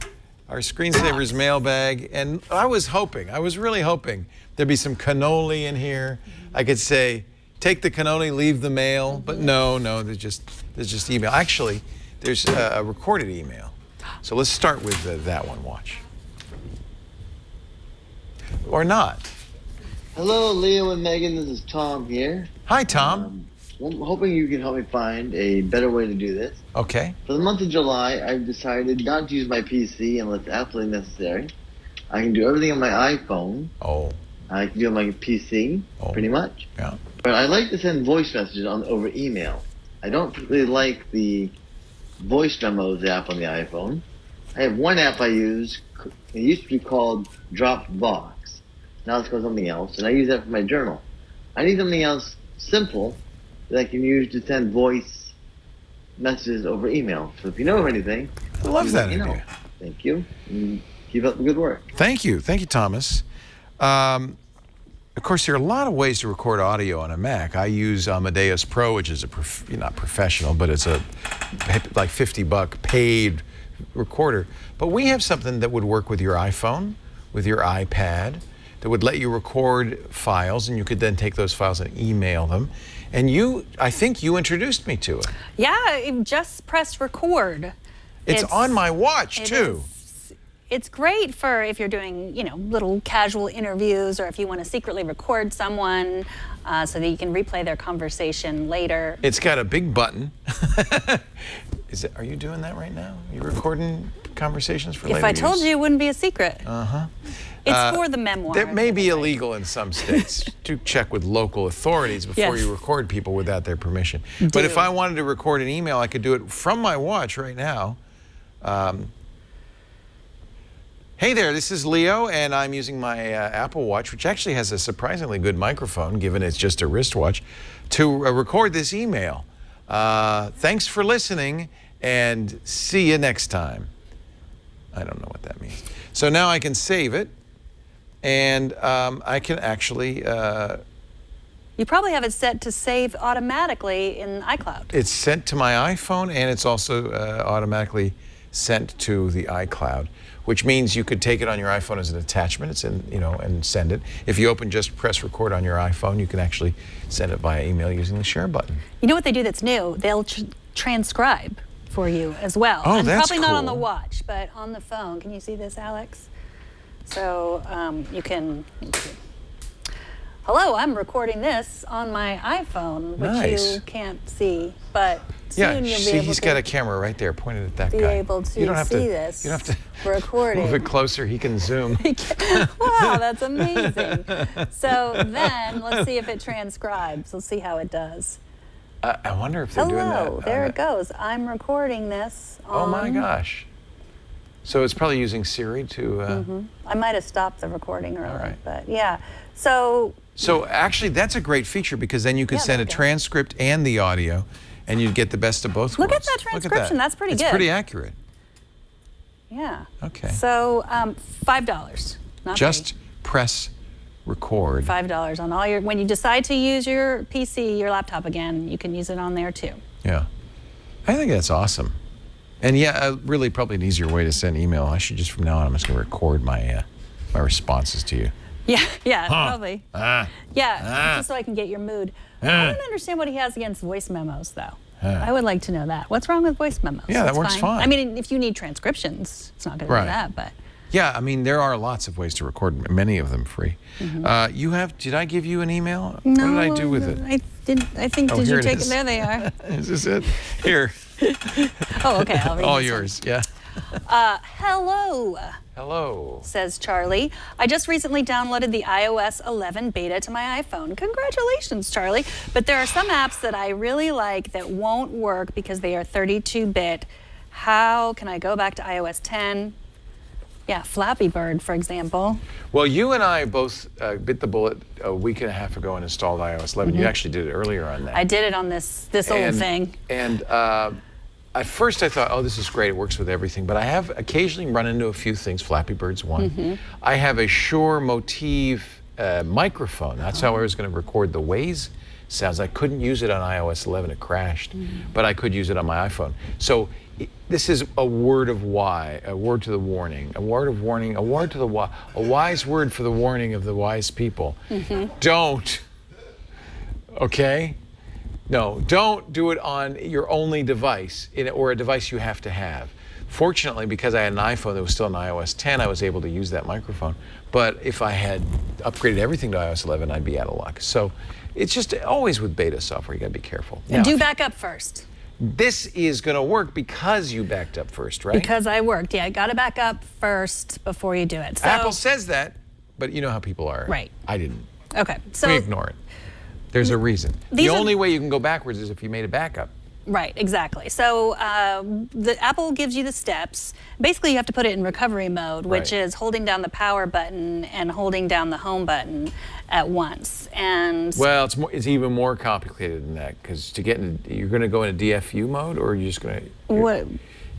our Screensavers mailbag. And I was really hoping there'd be some cannoli in here. I could say, take the cannoli, leave the mail. But no, there's just email. Actually, there's a recorded email. So let's start with that one. Watch. Or not. Hello, Leo and Megan. This is Tom here. Hi, Tom. I'm hoping you can help me find a better way to do this. Okay. For the month of July, I've decided not to use my PC unless absolutely necessary. I can do everything on my iPhone. Oh. I can do it on my PC, pretty much. Yeah. But I like to send voice messages over email. I don't really like the voice memos app on the iPhone. I have one app I use. It used to be called Dropbox. Now it's called something else, and I use that for my journal. I need something else simple that I can use to send voice messages over email. So if you know of anything, I love that idea. Thank you. And keep up the good work. Thank you, Thomas. Of course, there are a lot of ways to record audio on a Mac. I use Amadeus Pro, which is not professional, but it's a like $50 paid recorder. But we have something that would work with your iPhone, with your iPad, that would let you record files, and you could then take those files and email them. And I think you introduced me to it. Yeah, just press record. It's on my watch too. It's great for if you're doing, little casual interviews, or if you want to secretly record someone so that you can replay their conversation later. It's got a big button. Are you doing that right now? Are you recording conversations for later If I told use? you, it wouldn't be a secret. Uh-huh. It's for the memoir. That may be illegal in some states. Do check with local authorities before you record people without their permission. But if I wanted to record an email, I could do it from my watch right now. Hey there, this is Leo, and I'm using my Apple Watch, which actually has a surprisingly good microphone, given it's just a wristwatch, to record this email. Thanks for listening, and see you next time. I don't know what that means. So now I can save it, and I can actually... you probably have it set to save automatically in iCloud. It's sent to my iPhone, and it's also automatically sent to the iCloud, which means you could take it on your iPhone as an attachment. It's in, and send it. If you just press record on your iPhone, you can actually send it via email using the share button. You know what they do that's new? They'll transcribe for you as well. Oh, and that's probably not on the cool. watch, but on the phone. Can you see this, Alex? So you can. Hello, I'm recording this on my iPhone, which you can't see, but soon you'll be able he's to got a camera right there pointed at that be guy. able to You don't have see to, this. You don't have to recording. move it closer. He can zoom. Wow, that's amazing. So then, let's see if it transcribes. Let's see how it does. I wonder if they're doing that. Hello, there it goes. I'm recording this on... Oh my gosh. So it's probably using Siri to... I might have stopped the recording early, right. but yeah. So actually, that's a great feature because then you could send a transcript and the audio, and you'd get the best of both look worlds. at that transcription. That's pretty good. It's pretty accurate. Yeah. Okay. So $5. Not Just press record. $5 on all your... When you decide to use your PC, your laptop again, you can use it on there too. Yeah. I think that's awesome. And yeah, really probably an easier way to send email. I should just, from now on, I'm just going to record my my responses to you. Yeah, probably. Just so I can get your mood. I don't understand what he has against voice memos, though. I would like to know that. What's wrong with voice memos? Yeah, that works fine. I mean, if you need transcriptions, it's not going to do that, but... Yeah, I mean, there are lots of ways to record, many of them free. Did I give you an email? No, what did I do with it? I think, did you take it? There they are. Is this it? Here. Oh, okay, I'll read all this yours, yeah. Hello. Hello. Says Charlie. I just recently downloaded the iOS 11 beta to my iPhone. Congratulations, Charlie. But there are some apps that I really like that won't work because they are 32-bit. How can I go back to iOS 10? Yeah, Flappy Bird, for example. Well, you and I both bit the bullet a week and a half ago and installed iOS 11. You actually did it earlier on that. I did it on this old thing. And at first I thought, oh, this is great. It works with everything. But I have occasionally run into a few things. Flappy Bird's one. I have a Shure Motif microphone. That's how I was going to record the Waze sounds. I couldn't use it on iOS 11. It crashed. But I could use it on my iPhone. So this is a word of why, a word to the warning, a word of warning, a word to the wise, a wise word for the warning of the wise people. Don't, okay? No, don't do it on your only device or a device you have to have. Fortunately, because I had an iPhone that was still in iOS 10, I was able to use that microphone. But if I had upgraded everything to iOS 11, I'd be out of luck. So it's just always with beta software, you gotta be careful. And do back up first. This is going to work because you backed up first, right? Because I worked, yeah. Got to back up first before you do it. So, Apple says that, but you know how people are. Right. I didn't. Okay. So we ignore it. There's a reason. The only way you can go backwards is if you made a backup. Right, exactly. So the Apple gives you the steps. Basically, you have to put it in recovery mode, which is holding down the power button and holding down the home at once. And well, it's even more complicated than that because to get into, you're going to go into DFU mode, or you're just going to. What?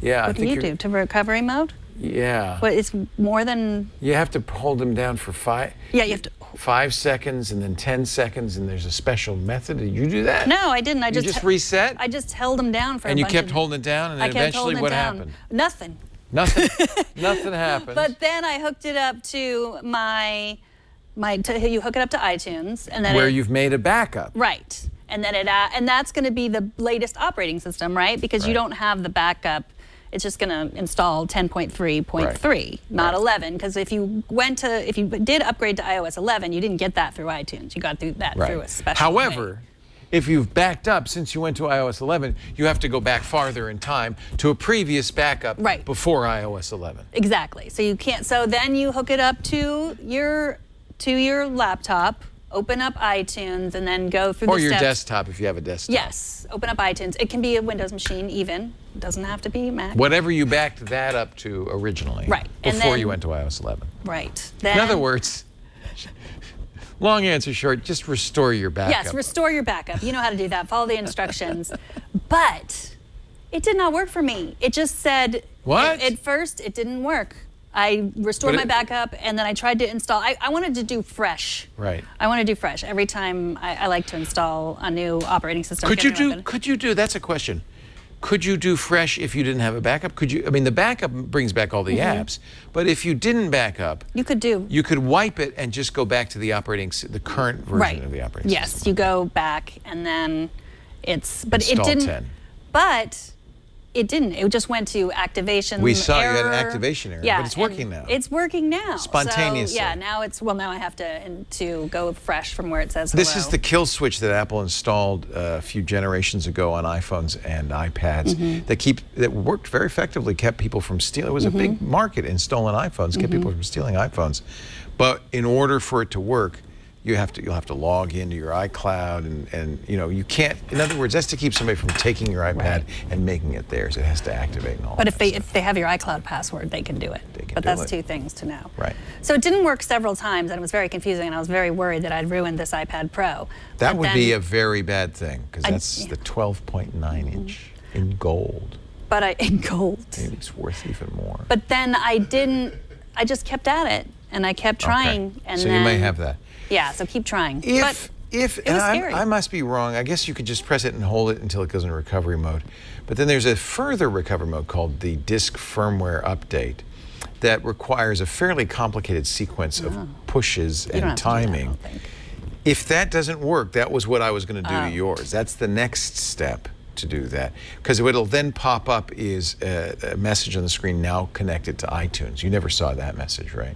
Yeah, What do you do to recovery mode? Yeah. What? It's more than. You have to hold them down for 5. Yeah, you have to. 5 seconds and then 10 seconds, and there's a special method. Did you do that? No, I didn't. I just reset. I just held them down for. And you kept holding it down, and then eventually what happened? Nothing. Nothing. Nothing happened. But then I hooked it up to you hook it up to iTunes, and then where you've made a backup. Right, and then and that's going to be the latest operating system, right? Because you don't have the backup. It's just going to install 10.3.3, not 11. Because if you did upgrade to iOS 11, you didn't get that through iTunes. You got that through a special. However, If you've backed up since you went to iOS 11, you have to go back farther in time to a previous backup before iOS 11. Exactly. So you can't. So then you hook it up to your laptop, open up iTunes, and then go through the steps. Or your desktop if you have a desktop. Yes. Open up iTunes. It can be a Windows machine even. It doesn't have to be Mac. Whatever you backed that up to originally. Right. Before you went to iOS 11. Right. In other words, long answer short, just restore your backup. Yes, restore your backup. You know how to do that. Follow the instructions. But it did not work for me. It just said, what? At first, it didn't work. I restored my backup, and then I tried to install. I wanted to do fresh. Right. I want to do fresh. Every time I like to install a new operating system. Could you do, that's a question. Could you do fresh if you didn't have a backup? Could you, I mean, the backup brings back all the apps, but if you didn't back up, you could wipe it and just go back to the current version of the operating system. Yes, you go back and then but Install it didn't. 10. But it didn't. It just went to activation We saw error. you had an activation error, but it's working now. It's working now. Spontaneously. So, now I have to go fresh from where it says hello. This is the kill switch that Apple installed a few generations ago on iPhones and iPads that worked very effectively, kept people from stealing. It was a big market in stolen iPhones, kept people from stealing iPhones. But in order for it to work, you'll have to log into your iCloud and you can't. In other words, that's to keep somebody from taking your iPad and making it theirs. It has to activate and all. But if they have your iCloud password, they can do it. But that's two things to know. Right. So it didn't work several times, and it was very confusing, and I was very worried that I'd ruined this iPad Pro. That would be a very bad thing because that's the 12.9 inch in gold. But in gold. Maybe it's worth even more. But then I just kept at it, and I kept trying, and so you may have that. Yeah, so keep trying. If it was scary. I must be wrong. I guess you could just press it and hold it until it goes into recovery mode. But then there's a further recovery mode called the disk firmware update that requires a fairly complicated sequence of pushes and timing. If that doesn't work, that was what I was going to do to yours. That's the next step to do that. Because what will then pop up is a message on the screen, now connected to iTunes. You never saw that message, right?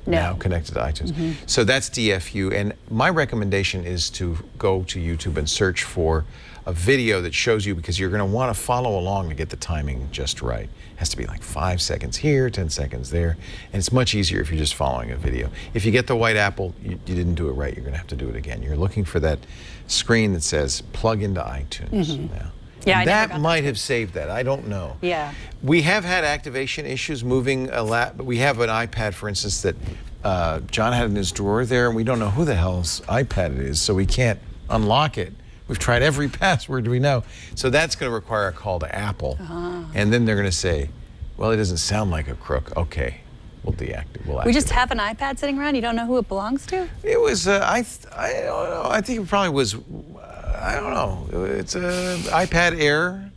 No. Now connected to iTunes. So that's DFU, and my recommendation is to go to YouTube and search for a video that shows you, because you're going to want to follow along to get the timing just right. It has to be like 5 seconds here, 10 seconds there, and it's much easier if you're just following a video. If you get the white apple, you didn't do it right, you're going to have to do it again. You're looking for that screen that says plug into iTunes now. Yeah, that might have saved that. I don't know. Yeah. We have had activation issues moving a lot, but we have an iPad, for instance, that John had in his drawer there, and we don't know who the hell's iPad it is, so we can't unlock it. We've tried every password we know. So that's going to require a call to Apple. And then they're going to say, well, it doesn't sound like a crook. Okay, we'll deactivate. We just have an iPad sitting around? You don't know who it belongs to? It was, I don't know. I think it probably was, I don't know. It's an iPad Air.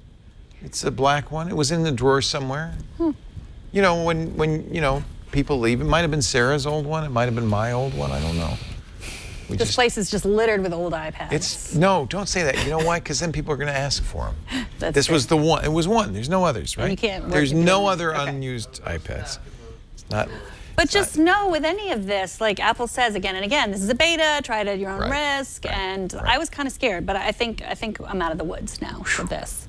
It's a black one. It was in the drawer somewhere. You know, when people leave, it might have been Sarah's old one. It might have been my old one. I don't know. This place is just littered with old iPads. No, don't say that. You know why? Because then people are going to ask for them. This was the one. It was one. There's no others, right? And you can't. There's no other unused iPads. It's not. But just know with any of this, like Apple says again and again, this is a beta. Try it at your own risk. And I was kind of scared, but I think I'm out of the woods now with this.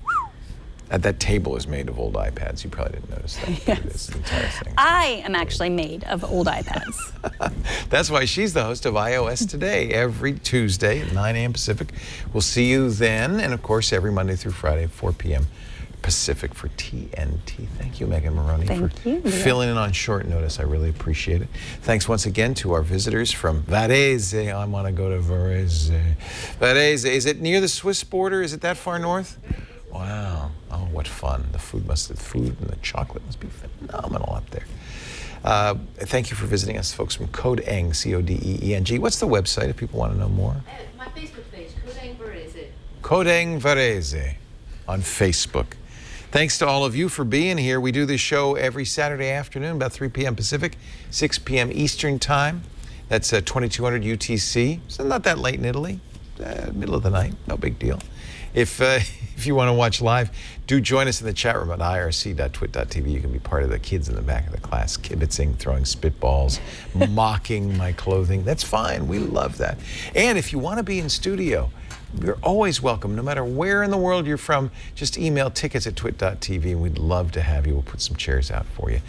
That table is made of old iPads. You probably didn't notice that. Yes. The entire thing. I am actually made of old iPads. That's why she's the host of iOS Today every Tuesday at 9 a.m. Pacific. We'll see you then, and of course every Monday through Friday at 4 p.m. Pacific for TNT. Thank you, Megan Morrone, for filling in on short notice. I really appreciate it. Thanks once again to our visitors from Varese. I want to go to Varese. Varese, is it near the Swiss border? Is it that far north? Wow. Oh, what fun. The food and the chocolate must be phenomenal up there. Thank you for visiting us, folks, from Codeeng, Codeeng. What's the website if people want to know more? My Facebook page, Codeeng Varese. Codeeng Varese on Facebook. Thanks to all of you for being here. We do this show every Saturday afternoon, about 3 p.m. Pacific, 6 p.m. Eastern Time. That's 2200 UTC. So not that late in Italy. Middle of the night, no big deal. If you want to watch live, do join us in the chat room at irc.twit.tv. You can be part of the kids in the back of the class, kibitzing, throwing spitballs, mocking my clothing. That's fine. We love that. And if you want to be in studio, you're always welcome, no matter where in the world you're from. Just email tickets@twit.tv, and we'd love to have you. We'll put some chairs out for you.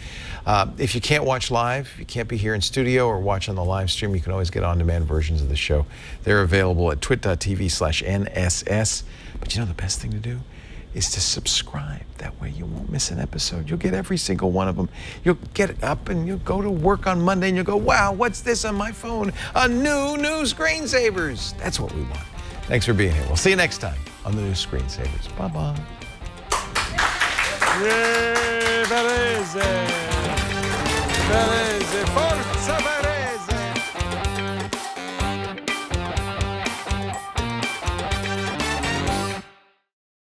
If you can't watch live, if you can't be here in studio or watch on the live stream, you can always get on-demand versions of the show. They're available at twit.tv/NSS. But you know the best thing to do is to subscribe. That way you won't miss an episode. You'll get every single one of them. You'll get up and you'll go to work on Monday and you'll go, wow, what's this on my phone? A new Screensavers. That's what we want. Thanks for being here. We'll see you next time on the new Screensavers. Bye-bye.